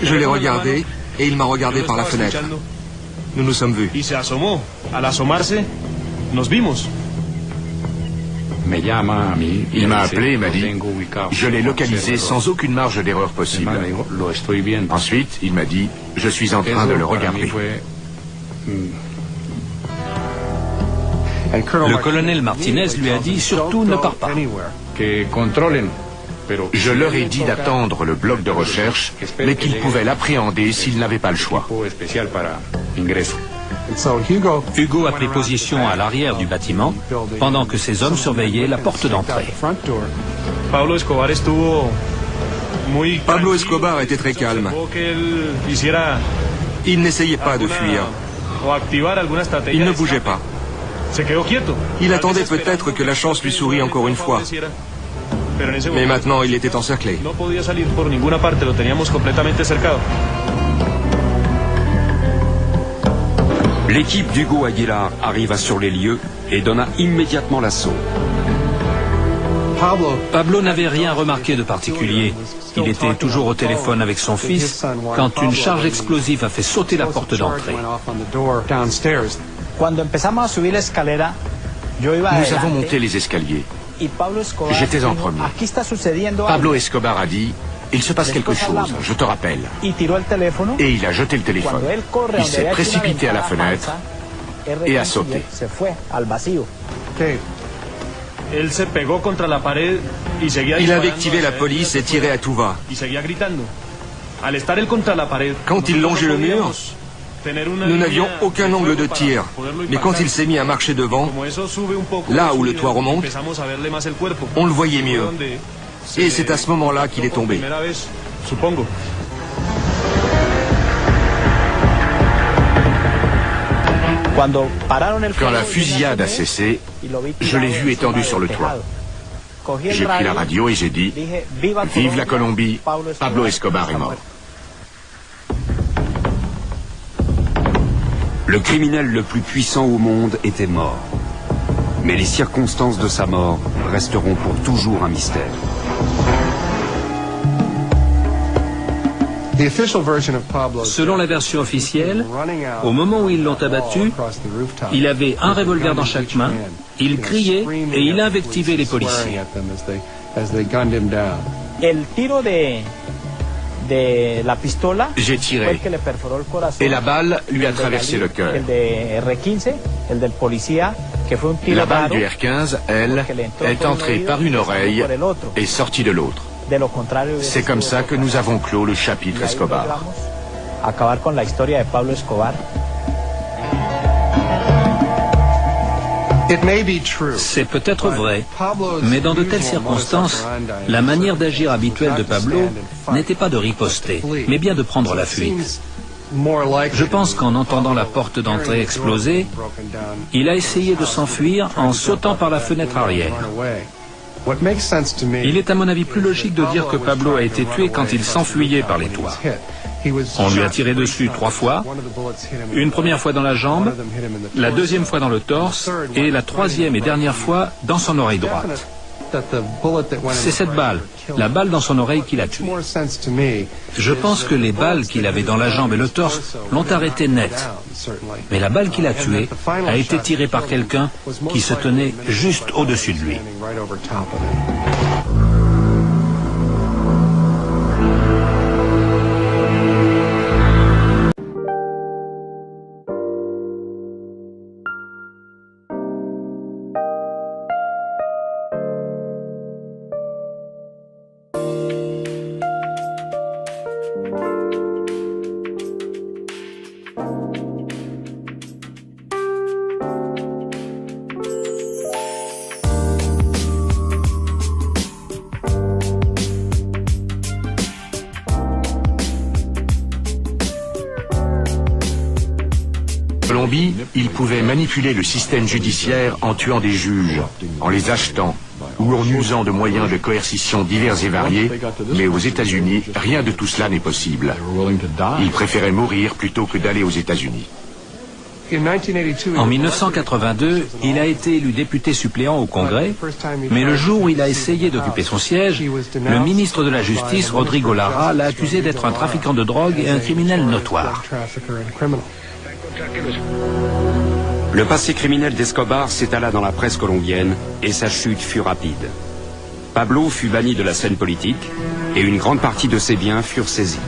Je l'ai regardé et il m'a regardé par la fenêtre. Nous nous sommes vus. Il m'a appelé et m'a dit « Je l'ai localisé sans aucune marge d'erreur possible. » Ensuite, il m'a dit « Je suis en train de le regarder. » Le colonel Martinez lui a dit « Surtout ne pars pas ». Je leur ai dit d'attendre le bloc de recherche, mais qu'ils pouvaient l'appréhender s'ils n'avaient pas le choix. Hugo a pris position à l'arrière du bâtiment, pendant que ses hommes surveillaient la porte d'entrée. Pablo Escobar était très calme. Il n'essayait pas de fuir. Il ne bougeait pas. Il attendait peut-être que la chance lui sourie encore une fois. Mais maintenant, il était encerclé. L'équipe d'Hugo Aguilar arriva sur les lieux et donna immédiatement l'assaut. Pablo n'avait rien remarqué de particulier. Il était toujours au téléphone avec son fils quand une charge explosive a fait sauter la porte d'entrée. Nous avons monté les escaliers. J'étais en premier. Pablo Escobar a dit « Il se passe quelque chose, je te rappelle. » Et il a jeté le téléphone. Il s'est précipité à la fenêtre et a sauté. Il avait activé la police et tiré à tout va. Quand il longeait le mur, nous n'avions aucun angle de tir. Mais quand il s'est mis à marcher devant, là où le toit remonte, on le voyait mieux. Et c'est à ce moment-là qu'il est tombé. Quand la fusillade a cessé, je l'ai vu étendu sur le toit. J'ai pris la radio et j'ai dit « Vive la Colombie, Pablo Escobar est mort ». Le criminel le plus puissant au monde était mort. Mais les circonstances de sa mort resteront pour toujours un mystère. Selon la version officielle, au moment où ils l'ont abattu, il avait un revolver dans chaque main, il criait et il invectivait les policiers. J'ai tiré et la balle lui a traversé le cœur. La balle du R-15, elle, est entrée par une oreille et sortie de l'autre. C'est comme ça que nous avons clos le chapitre Escobar. C'est peut-être vrai, mais dans de telles circonstances, la manière d'agir habituelle de Pablo n'était pas de riposter, mais bien de prendre la fuite. Je pense qu'en entendant la porte d'entrée exploser, il a essayé de s'enfuir en sautant par la fenêtre arrière. Il est à mon avis plus logique de dire que Pablo a été tué quand il s'enfuyait par les toits. On lui a tiré dessus 3 fois, une première fois dans la jambe, la deuxième fois dans le torse et la troisième et dernière fois dans son oreille droite. C'est cette balle, la balle dans son oreille qui l'a tué. Je pense que les balles qu'il avait dans la jambe et le torse l'ont arrêté net. Mais la balle qui l'a tué a été tirée par quelqu'un qui se tenait juste au-dessus de lui. Colombie, il pouvait manipuler le système judiciaire en tuant des juges, en les achetant ou en usant de moyens de coercition divers et variés, mais aux États-Unis, rien de tout cela n'est possible. Il préférait mourir plutôt que d'aller aux États-Unis. En 1982, il a été élu député suppléant au Congrès, mais le jour où il a essayé d'occuper son siège, le ministre de la Justice, Rodrigo Lara, l'a accusé d'être un trafiquant de drogue et un criminel notoire. Le passé criminel d'Escobar s'étala dans la presse colombienne et sa chute fut rapide. Pablo fut banni de la scène politique et une grande partie de ses biens furent saisis.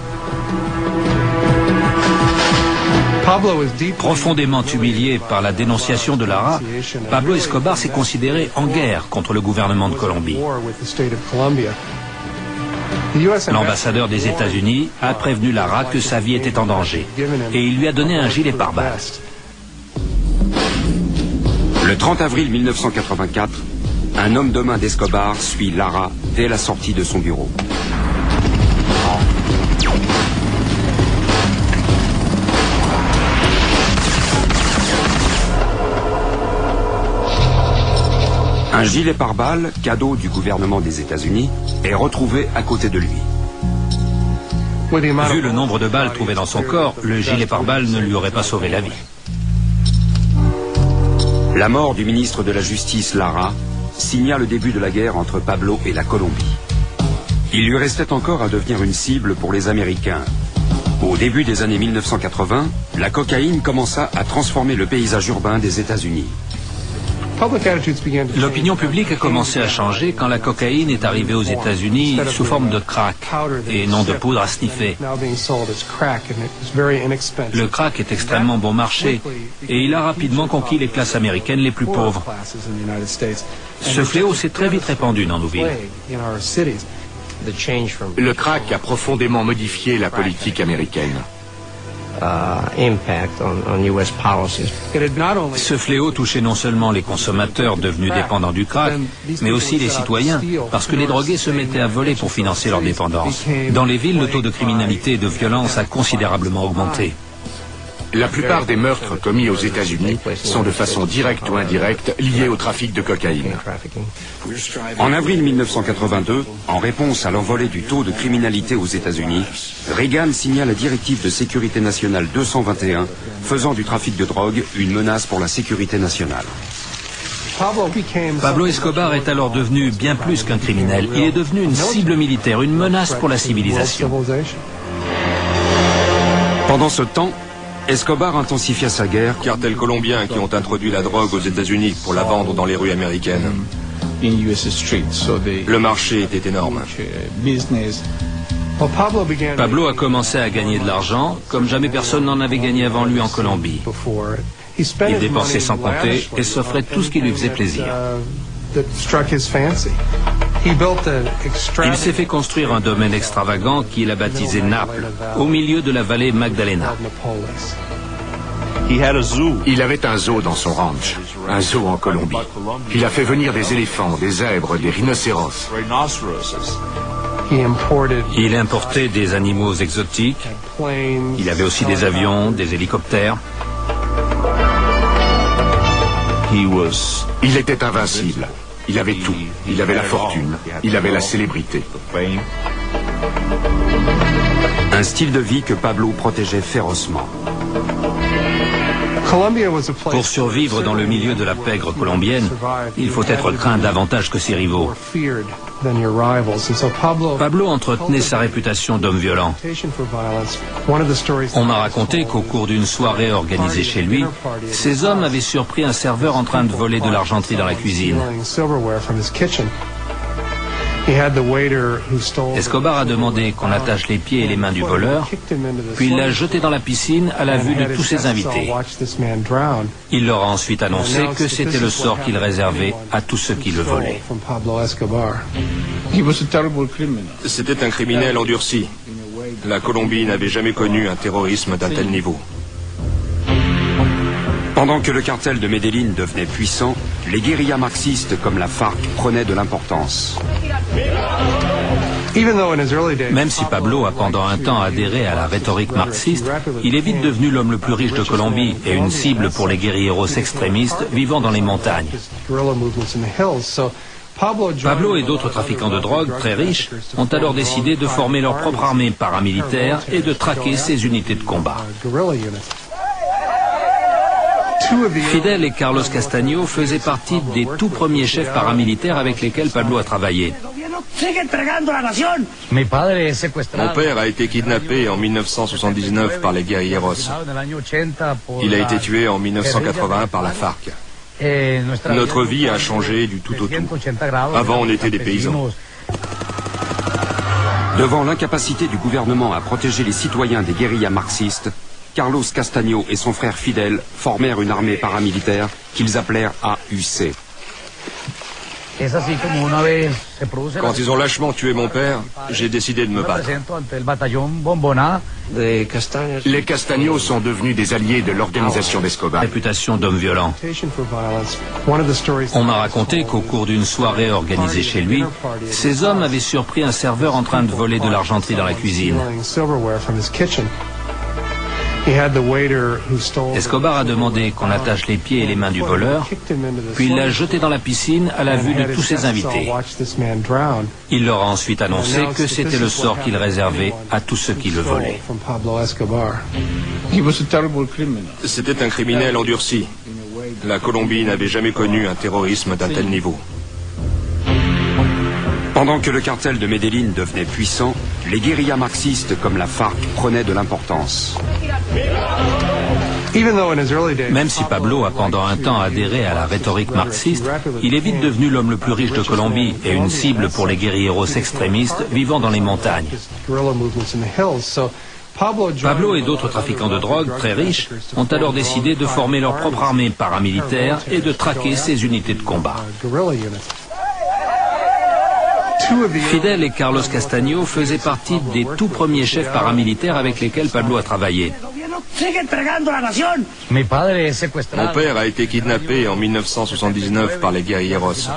Profondément humilié par la dénonciation de Lara, Pablo Escobar s'est considéré en guerre contre le gouvernement de Colombie. L'ambassadeur des États-Unis a prévenu Lara que sa vie était en danger et il lui a donné un gilet pare-balles. Le 30 avril 1984, un homme de main d'Escobar suit Lara dès la sortie de son bureau. Un gilet pare-balles, cadeau du gouvernement des États-Unis, est retrouvé à côté de lui. Vu le nombre de balles trouvées dans son corps, le gilet pare-balles ne lui aurait pas sauvé la vie. La mort du ministre de la Justice, Lara, signa le début de la guerre entre Pablo et la Colombie. Il lui restait encore à devenir une cible pour les Américains. Au début des années 1980, la cocaïne commença à transformer le paysage urbain des États-Unis. L'opinion publique a commencé à changer quand la cocaïne est arrivée aux États-Unis sous forme de crack et non de poudre à sniffer. Le crack est extrêmement bon marché et il a rapidement conquis les classes américaines les plus pauvres. Ce fléau s'est très vite répandu dans nos villes. Le crack a profondément modifié la politique américaine. Ce fléau touchait non seulement les consommateurs devenus dépendants du crack, mais aussi les citoyens, parce que les drogués se mettaient à voler pour financer leur dépendance. Dans les villes, le taux de criminalité et de violence a considérablement augmenté. La plupart des meurtres commis aux États-Unis sont de façon directe ou indirecte liés au trafic de cocaïne. En avril 1982, en réponse à l'envolée du taux de criminalité aux États-Unis, Reagan signa la directive de sécurité nationale 221, faisant du trafic de drogue une menace pour la sécurité nationale. Pablo Escobar est alors devenu bien plus qu'un criminel. Il est devenu une cible militaire, une menace pour la civilisation. Pendant ce temps, Escobar intensifia sa guerre. Cartels colombiens qui ont introduit la drogue aux États-Unis pour la vendre dans les rues américaines. Le marché était énorme. Pablo a commencé à gagner de l'argent comme jamais personne n'en avait gagné avant lui en Colombie. Il dépensait sans compter et s'offrait tout ce qui lui faisait plaisir. Il s'est fait construire un domaine extravagant qu'il a baptisé Naples, au milieu de la vallée Magdalena. Il avait un zoo dans son ranch, un zoo en Colombie. Il a fait venir des éléphants, des zèbres, des rhinocéros. Il importait des animaux exotiques. Il avait aussi des avions, des hélicoptères. Il était invincible. Il avait tout. Il avait la fortune. Il avait la célébrité. Un style de vie que Pablo protégeait férocement. Pour survivre dans le milieu de la pègre colombienne, il faut être craint davantage que ses rivaux. Pablo entretenait sa réputation d'homme violent. On m'a raconté qu'au cours d'une soirée organisée chez lui, ces hommes avaient surpris un serveur en train de voler de l'argenterie dans la cuisine. Escobar a demandé qu'on attache les pieds et les mains du voleur, puis il l'a jeté dans la piscine à la vue de tous ses invités. Il leur a ensuite annoncé que c'était le sort qu'il réservait à tous ceux qui le volaient. C'était un criminel endurci. La Colombie n'avait jamais connu un terrorisme d'un tel niveau. Pendant que le cartel de Medellín devenait puissant, les guérillas marxistes comme la FARC prenaient de l'importance. Même si Pablo a pendant un temps adhéré à la rhétorique marxiste, il est vite devenu l'homme le plus riche de Colombie et une cible pour les guérilleros extrémistes vivant dans les montagnes. Pablo et d'autres trafiquants de drogue très riches ont alors décidé de former leur propre armée paramilitaire et de traquer ces unités de combat. Fidel et Carlos Castaño faisaient partie des tout premiers chefs paramilitaires avec lesquels Pablo a travaillé. Mon père a été kidnappé en 1979 par les guerrilleros. Il a été tué en 1980 par la FARC. Notre vie a changé du tout au tout. Avant, on était des paysans. Devant l'incapacité du gouvernement à protéger les citoyens des guérillas marxistes, Carlos Castaño et son frère Fidel formèrent une armée paramilitaire qu'ils appelèrent AUC. Quand ils ont lâchement tué mon père, j'ai décidé de me battre. Les Castaños sont devenus des alliés de l'organisation d'Escobar. Réputation d'homme violent. On m'a raconté qu'au cours d'une soirée organisée chez lui, ces hommes avaient surpris un serveur en train de voler de l'argenterie dans la cuisine. Escobar a demandé qu'on attache les pieds et les mains du voleur, puis il l'a jeté dans la piscine à la vue de tous ses invités. Il leur a ensuite annoncé que c'était le sort qu'il réservait à tous ceux qui le volaient. C'était un criminel endurci. La Colombie n'avait jamais connu un terrorisme d'un tel niveau. Pendant que le cartel de Medellín devenait puissant, les guérillas marxistes comme la FARC prenaient de l'importance. Même si Pablo a pendant un temps adhéré à la rhétorique marxiste, il est vite devenu l'homme le plus riche de Colombie et une cible pour les guerrilleros extrémistes vivant dans les montagnes. Pablo et d'autres trafiquants de drogue très riches ont alors décidé de former leur propre armée paramilitaire et de traquer ces unités de combat. Fidel et Carlos Castaño faisaient partie des tout premiers chefs paramilitaires avec lesquels Pablo a travaillé. Mon père a été kidnappé en 1979 par les guerrilleros.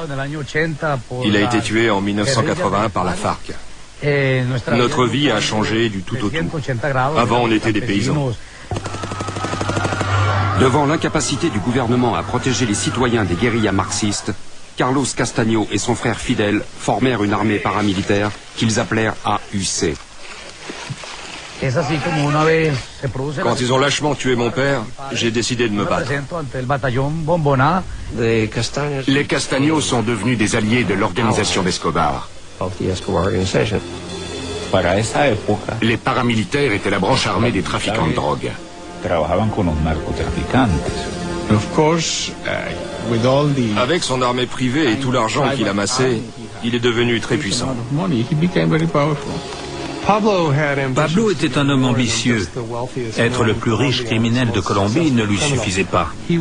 Il a été tué en 1980 par la FARC. Notre vie a changé du tout au tout. Avant, on était des paysans. Devant l'incapacité du gouvernement à protéger les citoyens des guérillas marxistes, Carlos Castaño et son frère Fidel formèrent une armée paramilitaire qu'ils appelèrent AUC. Quand ils ont lâchement tué mon père, j'ai décidé de me battre. Les Castaños sont devenus des alliés de l'organisation d'Escobar. Les paramilitaires étaient la branche armée des trafiquants de drogue. Avec son armée privée et tout l'argent qu'il amassait, il est devenu très puissant. Pablo était un homme ambitieux. Être le plus riche criminel de Colombie ne lui suffisait pas. Il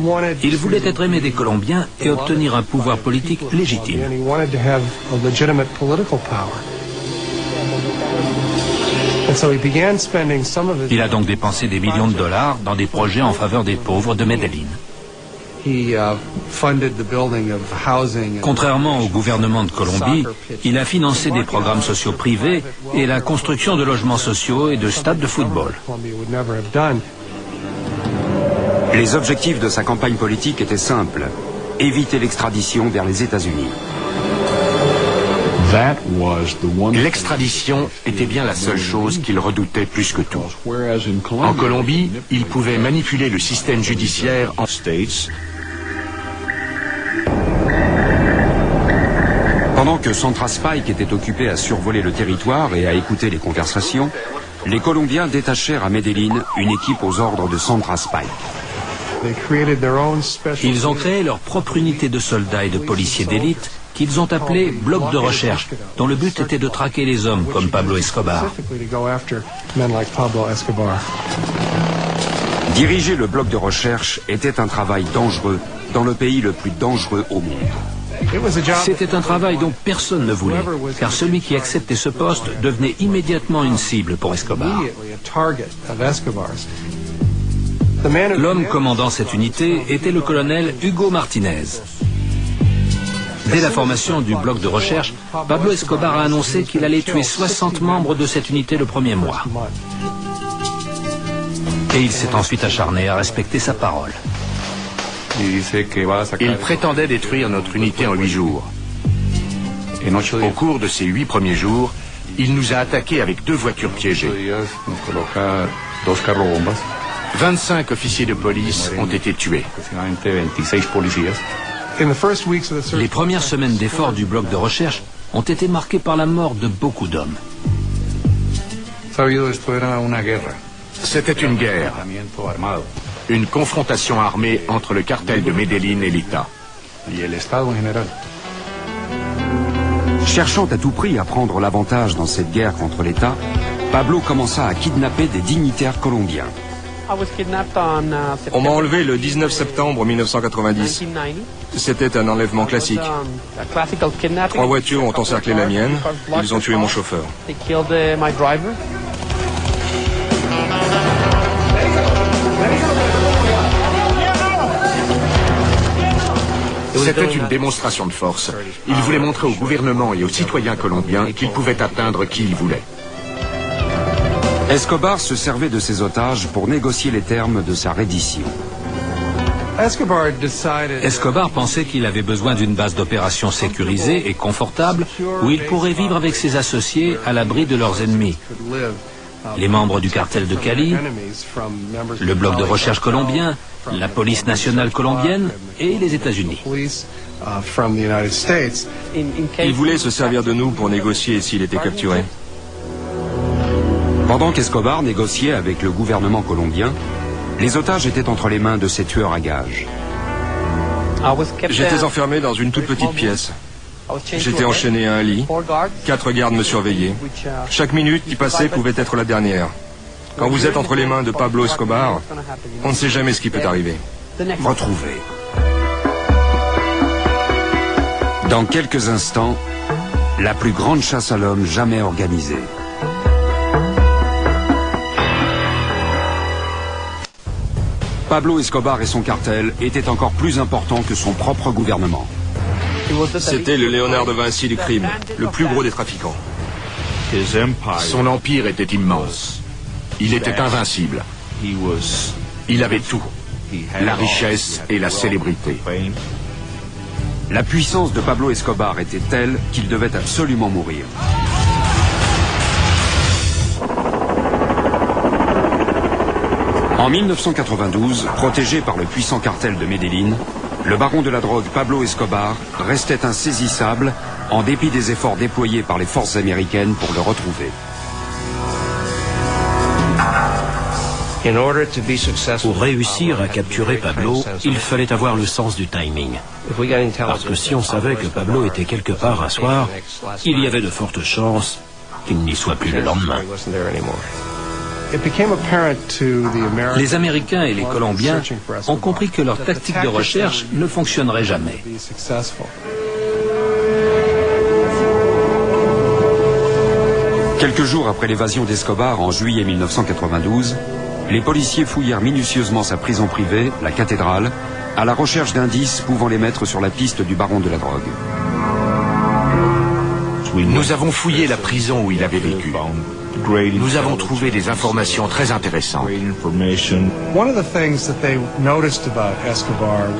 voulait être aimé des Colombiens et obtenir un pouvoir politique légitime. Il a donc dépensé des millions de dollars dans des projets en faveur des pauvres de Medellín. Contrairement au gouvernement de Colombie, il a financé des programmes sociaux privés et la construction de logements sociaux et de stades de football. Les objectifs de sa campagne politique étaient simples: éviter l'extradition vers les États-Unis. L'extradition était bien la seule chose qu'il redoutait plus que tout. En Colombie, il pouvait manipuler le système judiciaire en States. Pendant que Central Spike était occupé à survoler le territoire et à écouter les conversations, les Colombiens détachèrent à Medellín une équipe aux ordres de Central Spike. Ils ont créé leur propre unité de soldats et de policiers d'élite qu'ils ont appelée Bloc de recherche, dont le but était de traquer les hommes comme Pablo Escobar. Diriger le bloc de recherche était un travail dangereux dans le pays le plus dangereux au monde. C'était un travail dont personne ne voulait, car celui qui acceptait ce poste devenait immédiatement une cible pour Escobar. L'homme commandant cette unité était le colonel Hugo Martinez. Dès la formation du bloc de recherche, Pablo Escobar a annoncé qu'il allait tuer 60 membres de cette unité le premier mois. Et il s'est ensuite acharné à respecter sa parole. Il prétendait détruire notre unité en 8 jours. Au cours de ces 8 premiers jours, il nous a attaqués avec 2 voitures piégées. 25 officiers de police ont été tués. Les premières semaines d'efforts du bloc de recherche ont été marquées par la mort de beaucoup d'hommes. C'était une guerre, une confrontation armée entre le cartel de Medellín et l'État. Cherchant à tout prix à prendre l'avantage dans cette guerre contre l'État, Pablo commença à kidnapper des dignitaires colombiens. On m'a enlevé le 19 septembre 1990. C'était un enlèvement classique. 3 voitures ont encerclé la mienne. Ils ont tué mon chauffeur. C'était une démonstration de force. Il voulait montrer au gouvernement et aux citoyens colombiens qu'il pouvait atteindre qui il voulait. Escobar se servait de ses otages pour négocier les termes de sa reddition. Escobar pensait qu'il avait besoin d'une base d'opération sécurisée et confortable où il pourrait vivre avec ses associés à l'abri de leurs ennemis. Les membres du cartel de Cali, le bloc de recherche colombien, la police nationale colombienne et les États-Unis. Il voulait se servir de nous pour négocier s'il était capturé. Pendant qu'Escobar négociait avec le gouvernement colombien, les otages étaient entre les mains de ces tueurs à gages. J'étais enfermé dans une toute petite pièce. J'étais enchaîné à un lit. 4 gardes me surveillaient. Chaque minute qui passait pouvait être la dernière. Quand vous êtes entre les mains de Pablo Escobar, on ne sait jamais ce qui peut arriver. Retrouvés. Dans quelques instants, la plus grande chasse à l'homme jamais organisée. Pablo Escobar et son cartel étaient encore plus importants que son propre gouvernement. C'était le Léonard de Vinci du crime, le plus gros des trafiquants. Son empire était immense. Il était invincible. Il avait tout. la richesse et la célébrité. La puissance de Pablo Escobar était telle qu'il devait absolument mourir. En 1992, protégé par le puissant cartel de Medellín, le baron de la drogue Pablo Escobar restait insaisissable en dépit des efforts déployés par les forces américaines pour le retrouver. Pour réussir à capturer Pablo, il fallait avoir le sens du timing. Parce que si on savait que Pablo était quelque part un soir, il y avait de fortes chances qu'il n'y soit plus le lendemain. Les Américains et les Colombiens ont compris que leur tactique de recherche ne fonctionnerait jamais. Quelques jours après l'évasion d'Escobar en juillet 1992, les policiers fouillèrent minutieusement sa prison privée, la cathédrale, à la recherche d'indices pouvant les mettre sur la piste du baron de la drogue. Nous avons fouillé la prison où il avait vécu. Nous avons trouvé des informations très intéressantes.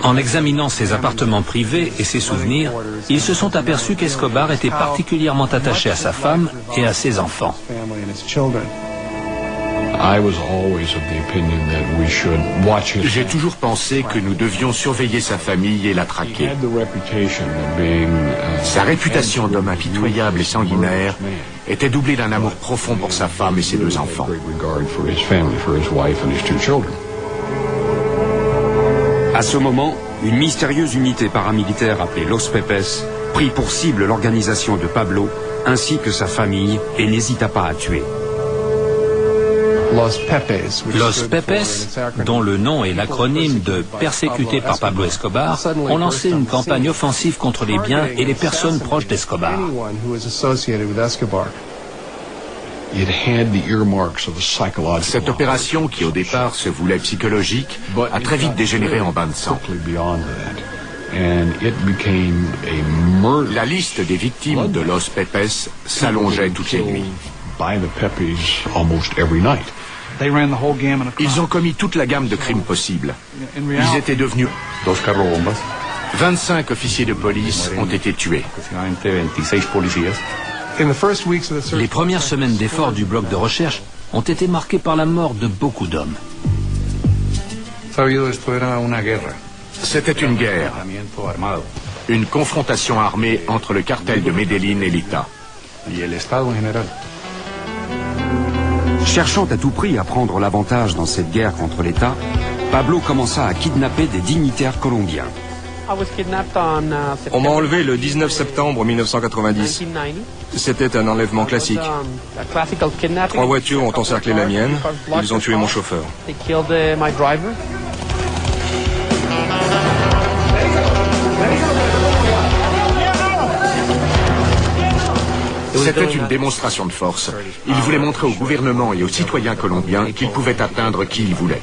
En examinant ses appartements privés et ses souvenirs, ils se sont aperçus qu'Escobar était particulièrement attaché à sa femme et à ses enfants. J'ai toujours pensé que nous devions surveiller sa famille et la traquer. Sa réputation d'homme impitoyable et sanguinaire était doublée d'un amour profond pour sa femme et ses deux enfants. À ce moment, une mystérieuse unité paramilitaire appelée Los Pepes prit pour cible l'organisation de Pablo ainsi que sa famille et n'hésita pas à tuer. Los Pepes, dont le nom est l'acronyme de « Persécutés par Pablo Escobar », ont lancé une campagne offensive contre les biens et les personnes proches d'Escobar. Cette opération, qui au départ se voulait psychologique, a très vite dégénéré en bain de sang. La liste des victimes de Los Pepes s'allongeait toutes les nuits. Ils ont commis toute la gamme de crimes possibles. Ils étaient devenus... 25 officiers de police ont été tués. Les premières semaines d'efforts du bloc de recherche ont été marquées par la mort de beaucoup d'hommes. C'était une guerre, une confrontation armée entre le cartel de Medellín et l'État. Cherchant à tout prix à prendre l'avantage dans cette guerre contre l'État, Pablo commença à kidnapper des dignitaires colombiens. On m'a enlevé le 19 septembre 1990. C'était un enlèvement classique. 3 voitures ont encerclé la mienne. Ils ont tué mon chauffeur. C'était une démonstration de force. Il voulait montrer au gouvernement et aux citoyens colombiens qu'il pouvait atteindre qui il voulait.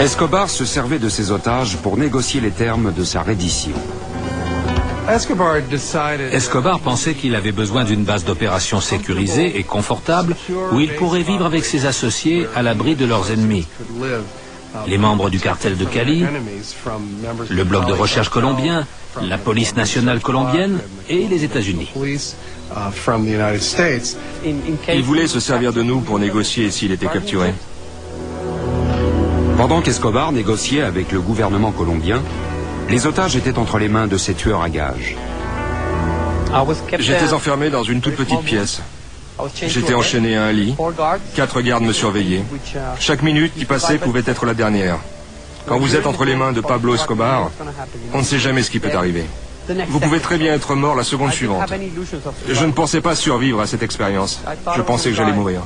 Escobar se servait de ses otages pour négocier les termes de sa reddition. Escobar pensait qu'il avait besoin d'une base d'opération sécurisée et confortable où il pourrait vivre avec ses associés à l'abri de leurs ennemis. Les membres du cartel de Cali, le bloc de recherche colombien, la police nationale colombienne et les États-Unis. Il voulait se servir de nous pour négocier s'il était capturé. Pendant qu'Escobar négociait avec le gouvernement colombien, les otages étaient entre les mains de ces tueurs à gages. J'étais enfermé dans une toute petite pièce. J'étais enchaîné à un lit. 4 gardes me surveillaient. Chaque minute qui passait pouvait être la dernière. Quand vous êtes entre les mains de Pablo Escobar, on ne sait jamais ce qui peut arriver. Vous pouvez très bien être mort la seconde suivante. Je ne pensais pas survivre à cette expérience. Je pensais que j'allais mourir.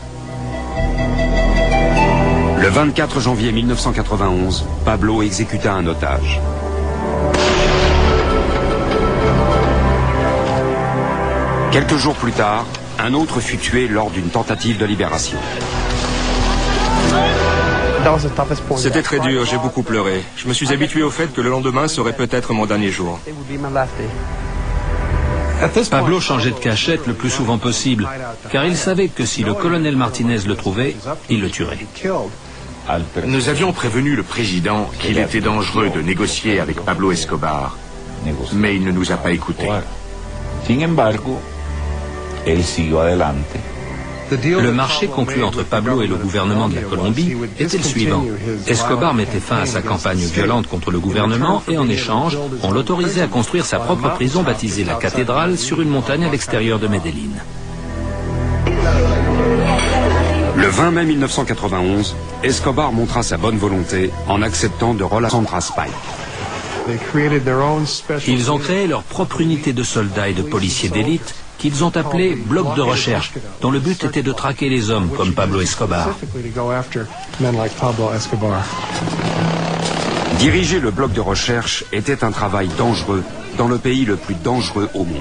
Le 24 janvier 1991, Pablo exécuta un otage. Quelques jours plus tard, un autre fut tué lors d'une tentative de libération. C'était très dur, j'ai beaucoup pleuré. Je me suis habitué au fait que le lendemain serait peut-être mon dernier jour. Pablo changeait de cachette le plus souvent possible, car il savait que si le colonel Martinez le trouvait, il le tuerait. Nous avions prévenu le président qu'il était dangereux de négocier avec Pablo Escobar, mais il ne nous a pas écoutés. Le marché conclu entre Pablo et le gouvernement de la Colombie était le suivant. Escobar mettait fin à sa campagne violente contre le gouvernement et en échange, on l'autorisait à construire sa propre prison baptisée la Cathédrale sur une montagne à l'extérieur de Medellín. Le 20 mai 1991, Escobar montra sa bonne volonté en acceptant de Sandra Spike. Ils ont créé leur propre unité de soldats et de policiers d'élite qu'ils ont appelé bloc de recherche, dont le but était de traquer les hommes comme Pablo Escobar. Diriger le bloc de recherche était un travail dangereux dans le pays le plus dangereux au monde.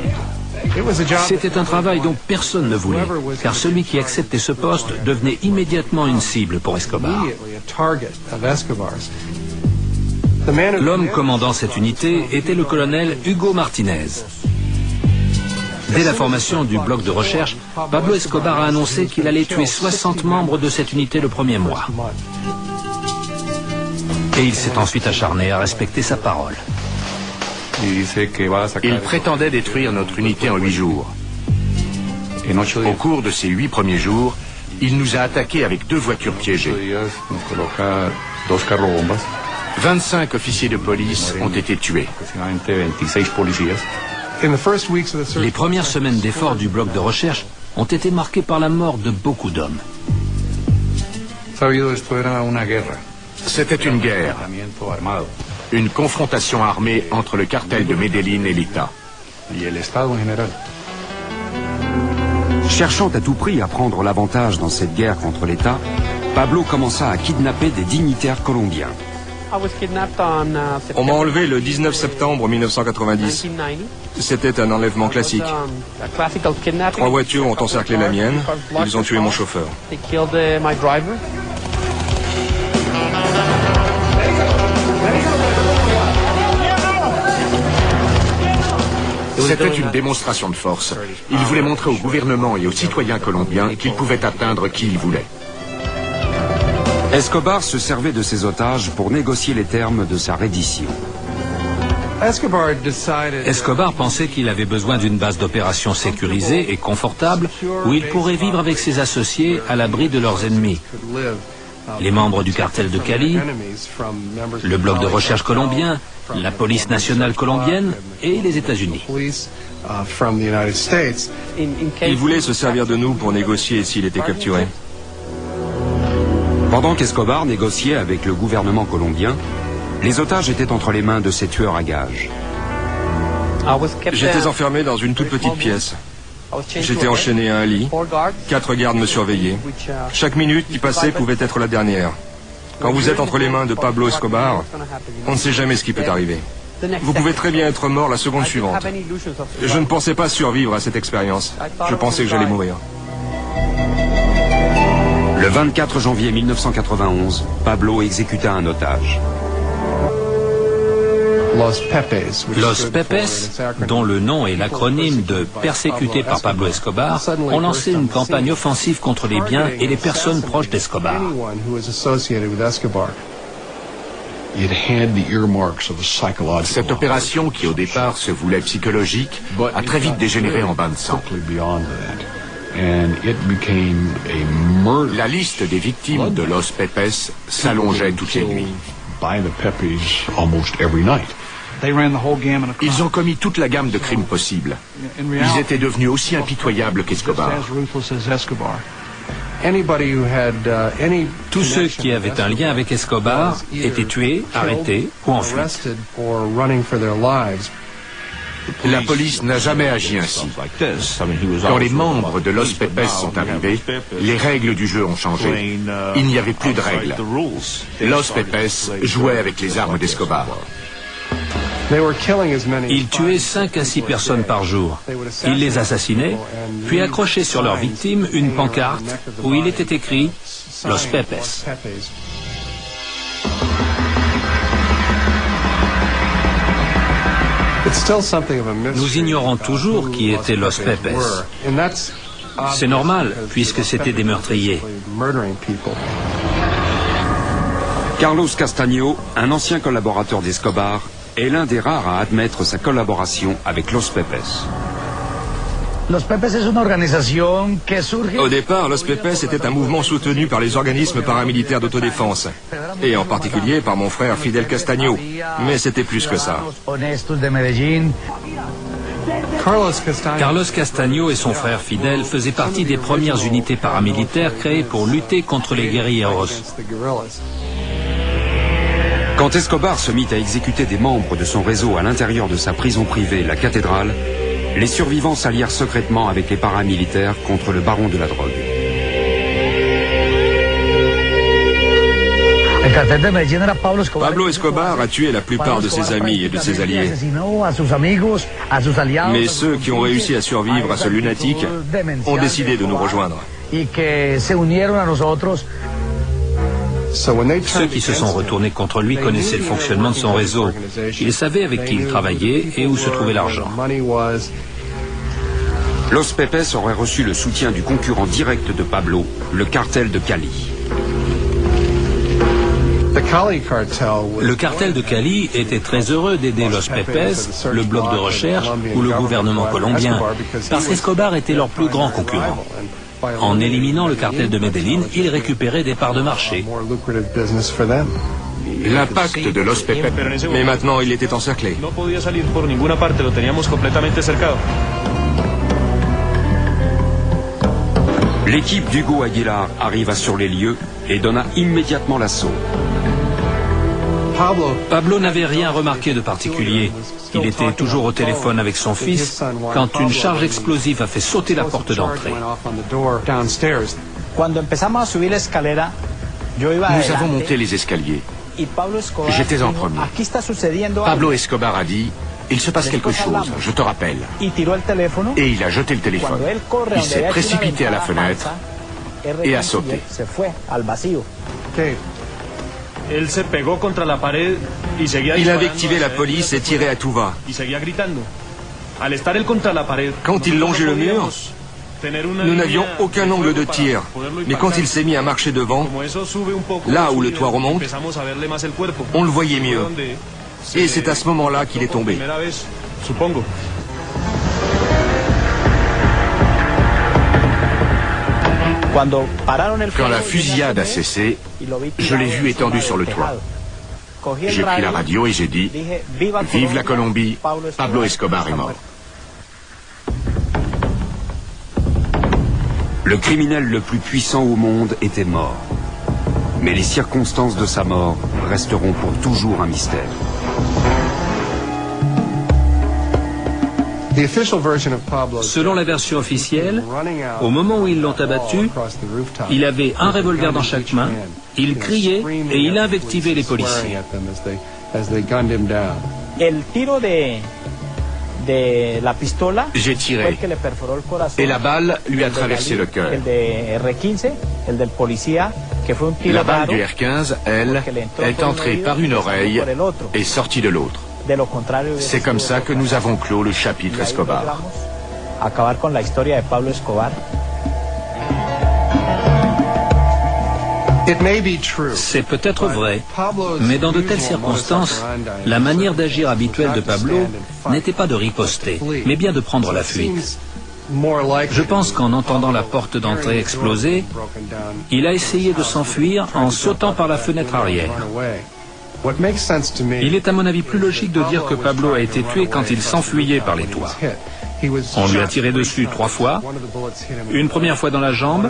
C'était un travail dont personne ne voulait, car celui qui acceptait ce poste devenait immédiatement une cible pour Escobar. L'homme commandant cette unité était le colonel Hugo Martinez. Dès la formation du bloc de recherche, Pablo Escobar a annoncé qu'il allait tuer 60 membres de cette unité le premier mois. Et il s'est ensuite acharné à respecter sa parole. Il prétendait détruire notre unité en 8 jours. Au cours de ces 8 premiers jours, il nous a attaqués avec 2 voitures piégées. 25 officiers de police ont été tués. Les premières semaines d'efforts du bloc de recherche ont été marquées par la mort de beaucoup d'hommes. C'était une guerre, une confrontation armée entre le cartel de Medellín et l'État. Cherchant à tout prix à prendre l'avantage dans cette guerre contre l'État, Pablo commença à kidnapper des dignitaires colombiens. On m'a enlevé le 19 septembre 1990. C'était un enlèvement classique. 3 voitures ont encerclé la mienne. Ils ont tué mon chauffeur. C'était une démonstration de force. Il voulait montrer au gouvernement et aux citoyens colombiens qu'il pouvait atteindre qui il voulait. Escobar se servait de ses otages pour négocier les termes de sa reddition. Escobar pensait qu'il avait besoin d'une base d'opération sécurisée et confortable où il pourrait vivre avec ses associés à l'abri de leurs ennemis. Les membres du cartel de Cali, le bloc de recherche colombien, la police nationale colombienne et les États-Unis. Il voulait se servir de nous pour négocier s'il était capturé. Pendant qu'Escobar négociait avec le gouvernement colombien, les otages étaient entre les mains de ces tueurs à gages. J'étais enfermé dans une toute petite pièce. J'étais enchaîné à un lit. 4 gardes me surveillaient. Chaque minute qui passait pouvait être la dernière. Quand vous êtes entre les mains de Pablo Escobar, on ne sait jamais ce qui peut arriver. Vous pouvez très bien être mort la seconde suivante. Je ne pensais pas survivre à cette expérience. Je pensais que j'allais mourir. Le 24 janvier 1991, Pablo exécuta un otage. Los Pepes, dont le nom est l'acronyme de « Persécutés par Pablo Escobar », ont lancé une campagne offensive contre les biens et les personnes proches d'Escobar. Cette opération, qui au départ se voulait psychologique, a très vite dégénéré en bain de sang. La liste des victimes de Los Pepes s'allongeait toutes les nuits. Ils ont commis toute la gamme de crimes possibles. Ils étaient devenus aussi impitoyables qu'Escobar. Tous ceux qui avaient un lien avec Escobar étaient tués, arrêtés ou en fuite. La police n'a jamais agi ainsi. Quand les membres de Los Pepes sont arrivés, les règles du jeu ont changé. Il n'y avait plus de règles. Los Pepes jouaient avec les armes d'Escobar. Ils tuaient 5 à 6 personnes par jour. Ils les assassinaient, puis accrochaient sur leurs victimes une pancarte où il était écrit « Los Pepes ». Nous ignorons toujours qui étaient Los Pepes. C'est normal, puisque c'étaient des meurtriers. Carlos Castaño, un ancien collaborateur d'Escobar, est l'un des rares à admettre sa collaboration avec Los Pepes. Au départ, Los Pepes était un mouvement soutenu par les organismes paramilitaires d'autodéfense, et en particulier par mon frère Fidel Castaño, mais c'était plus que ça. Carlos Castaño et son frère Fidel faisaient partie des premières unités paramilitaires créées pour lutter contre les guérilleros. Quand Escobar se mit à exécuter des membres de son réseau à l'intérieur de sa prison privée, la cathédrale, les survivants s'allièrent secrètement avec les paramilitaires contre le baron de la drogue. Pablo Escobar a tué la plupart de ses amis et de ses alliés. Mais ceux qui ont réussi à survivre à ce lunatique ont décidé de nous rejoindre. Ceux qui se sont retournés contre lui connaissaient le fonctionnement de son réseau. Ils savaient avec qui il travaillait et où se trouvait l'argent. Los Pepes aurait reçu le soutien du concurrent direct de Pablo, le cartel de Cali. Le cartel de Cali était très heureux d'aider Los Pepes, le bloc de recherche ou le gouvernement colombien, parce qu'Escobar était leur plus grand concurrent. En éliminant le cartel de Medellín, ils récupéraient des parts de marché. L'impact de Los Pepes. Mais maintenant, il était encerclé. L'équipe d'Hugo Aguilar arriva sur les lieux et donna immédiatement l'assaut. Pablo n'avait rien remarqué de particulier. Il était toujours au téléphone avec son fils quand une charge explosive a fait sauter la porte d'entrée. Nous avons monté les escaliers. J'étais en premier. Pablo Escobar a dit « Il se passe quelque chose, je te rappelle ». Et il a jeté le téléphone. Il s'est précipité à la fenêtre et a sauté. Il avait activé la police et tiré à tout va. Quand il longeait le mur, nous n'avions aucun angle de tir. Mais quand il s'est mis à marcher devant, là où le toit remonte, on le voyait mieux. Et c'est à ce moment-là qu'il est tombé. Quand la fusillade a cessé, je l'ai vu étendu sur le toit. J'ai pris la radio et j'ai dit « Vive la Colombie, Pablo Escobar est mort ». Le criminel le plus puissant au monde était mort. Mais les circonstances de sa mort resteront pour toujours un mystère. Selon la version officielle, au moment où ils l'ont abattu, il avait un revolver dans chaque main, il criait et il invectivait les policiers. J'ai tiré et la balle lui a traversé le cœur. La balle du R-15, elle, est entrée par une oreille et sortie de l'autre. C'est comme ça que nous avons clos le chapitre Escobar. C'est peut-être vrai, mais dans de telles circonstances, la manière d'agir habituelle de Pablo n'était pas de riposter, mais bien de prendre la fuite. Je pense qu'en entendant la porte d'entrée exploser, il a essayé de s'enfuir en sautant par la fenêtre arrière. Il est à mon avis plus logique de dire que Pablo a été tué quand il s'enfuyait par les toits. On lui a tiré dessus 3 fois, une première fois dans la jambe,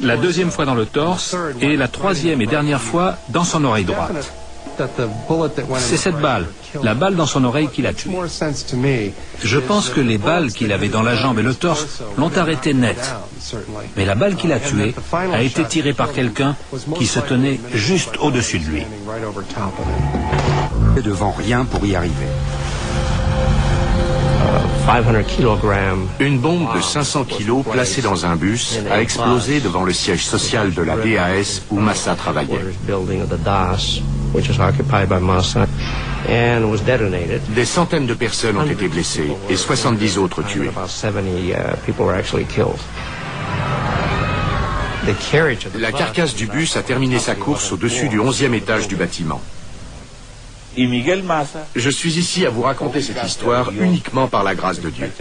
la deuxième fois dans le torse et la troisième et dernière fois dans son oreille droite. C'est cette balle, la balle dans son oreille qui l'a tué. Je pense que les balles qu'il avait dans la jambe et le torse l'ont arrêté net. Mais la balle qui l'a tué a été tirée par quelqu'un qui se tenait juste au-dessus de lui. Devant rien pour y arriver. Une bombe de 500 kilos placée dans un bus a explosé devant le siège social de la DAS où Massa travaillait. Des centaines de personnes ont été blessées et 70 autres tuées. La carcasse du bus a terminé sa course au-dessus du 11e étage du bâtiment. Je suis ici à vous raconter cette histoire uniquement par la grâce de Dieu.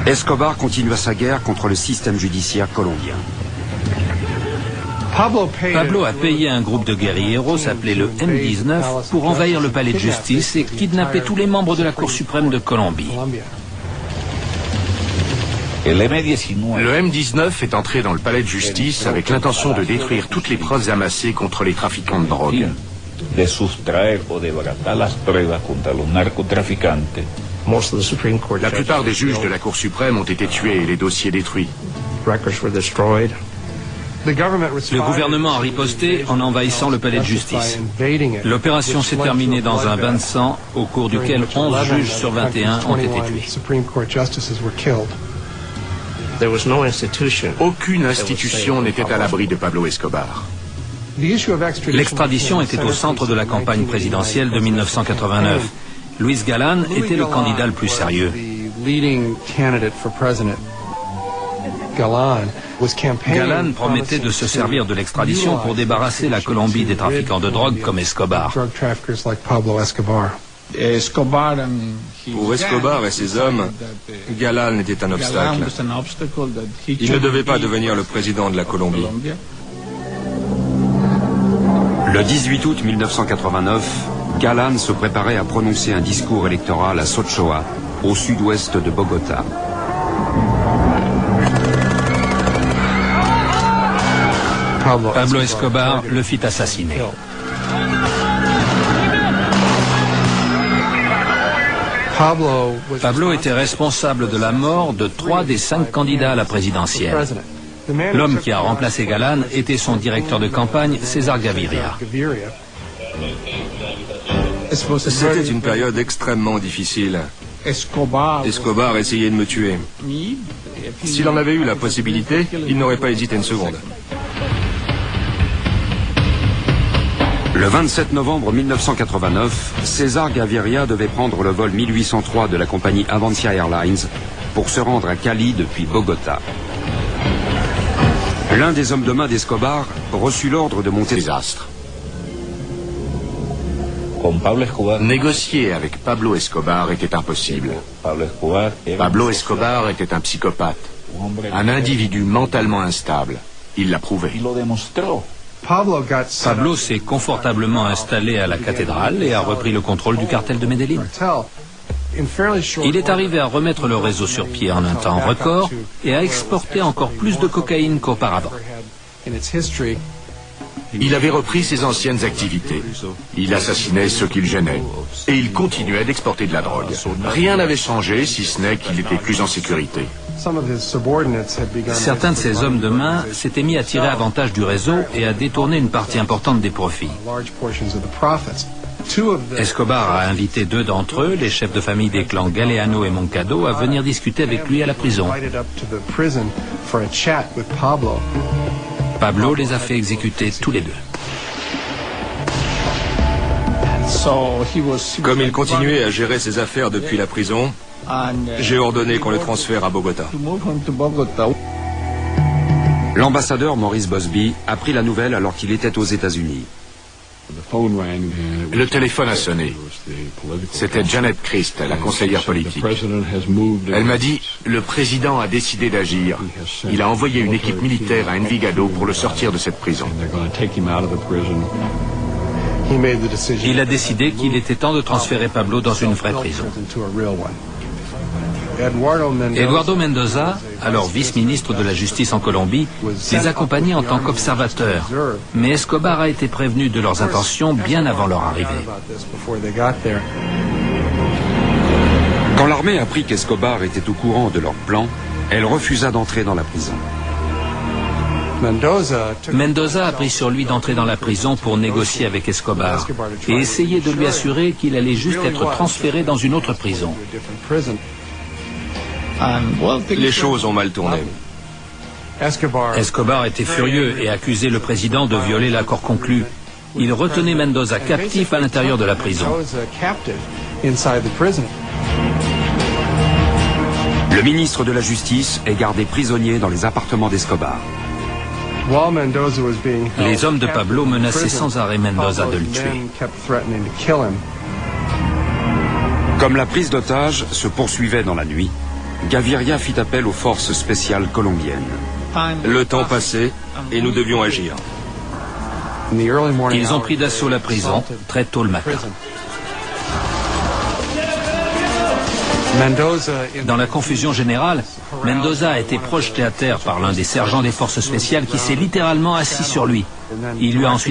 Escobar continua sa guerre contre le système judiciaire colombien. Pablo a payé un groupe de guérilleros appelé le M19 pour envahir le palais de justice et kidnapper tous les membres de la Cour suprême de Colombie. Le M19 est entré dans le palais de justice avec l'intention de détruire toutes les preuves amassées contre les trafiquants de drogue. La plupart des juges de la Cour suprême ont été tués et les dossiers détruits. Le gouvernement a riposté en envahissant le palais de justice. L'opération s'est terminée dans un bain de sang au cours duquel 11 juges sur 21 ont été tués. Aucune institution n'était à l'abri de Pablo Escobar. L'extradition était au centre de la campagne présidentielle de 1989. Luis Galán était le candidat le plus sérieux. Galán promettait de se servir de l'extradition pour débarrasser la Colombie des trafiquants de drogue comme Escobar. Pour Escobar et ses hommes, Galán était un obstacle. Il ne devait pas devenir le président de la Colombie. Le 18 août 1989, Galán se préparait à prononcer un discours électoral à Sochoa, au sud-ouest de Bogota. Pablo Escobar le fit assassiner. Pablo était responsable de la mort de 3 des 5 candidats à la présidentielle. L'homme qui a remplacé Galán était son directeur de campagne, César Gaviria. C'était une période extrêmement difficile. Escobar essayait de me tuer. S'il en avait eu la possibilité, il n'aurait pas hésité une seconde. Le 27 novembre 1989, César Gaviria devait prendre le vol 1803 de la compagnie Avancia Airlines pour se rendre à Cali depuis Bogota. L'un des hommes de main d'Escobar reçut l'ordre de monter. Désastre. Négocier avec Pablo Escobar était impossible. Pablo Escobar était un psychopathe, un individu mentalement instable. Il l'a prouvé. Pablo s'est confortablement installé à la cathédrale et a repris le contrôle du cartel de Medellín. Il est arrivé à remettre le réseau sur pied en un temps record et à exporter encore plus de cocaïne qu'auparavant. Il avait repris ses anciennes activités. Il assassinait ceux qu'il gênait. Et il continuait d'exporter de la drogue. Rien n'avait changé, si ce n'est qu'il était plus en sécurité. Certains de ses hommes de main s'étaient mis à tirer avantage du réseau et à détourner une partie importante des profits. Escobar a invité 2 d'entre eux, les chefs de famille des clans Galeano et Moncado, à venir discuter avec lui à la prison. Pablo les a fait exécuter tous les 2. Comme il continuait à gérer ses affaires depuis la prison, j'ai ordonné qu'on le transfère à Bogota. L'ambassadeur Maurice Busby a pris la nouvelle alors qu'il était aux États-Unis. Le téléphone a sonné. C'était Janet Christ, la conseillère politique. Elle m'a dit, le président a décidé d'agir. Il a envoyé une équipe militaire à Envigado pour le sortir de cette prison. Il a décidé qu'il était temps de transférer Pablo dans une vraie prison. Eduardo Mendoza, alors vice-ministre de la Justice en Colombie, les accompagnait en tant qu'observateur. Mais Escobar a été prévenu de leurs intentions bien avant leur arrivée. Quand l'armée apprit qu'Escobar était au courant de leur plan, elle refusa d'entrer dans la prison. Mendoza a pris sur lui d'entrer dans la prison pour négocier avec Escobar et essayer de lui assurer qu'il allait juste être transféré dans une autre prison. Les choses ont mal tourné. Escobar était furieux et accusait le président de violer l'accord conclu. Il retenait Mendoza captif à l'intérieur de la prison. Le ministre de la Justice est gardé prisonnier dans les appartements d'Escobar. Les hommes de Pablo menaçaient sans arrêt Mendoza de le tuer. Comme la prise d'otage se poursuivait dans la nuit, Gaviria fit appel aux forces spéciales colombiennes. Le temps passait et nous devions agir. Ils ont pris d'assaut la prison très tôt le matin. Dans la confusion générale, Mendoza a été projeté à terre par l'un des sergents des forces spéciales qui s'est littéralement assis sur lui. Il lui a ensuite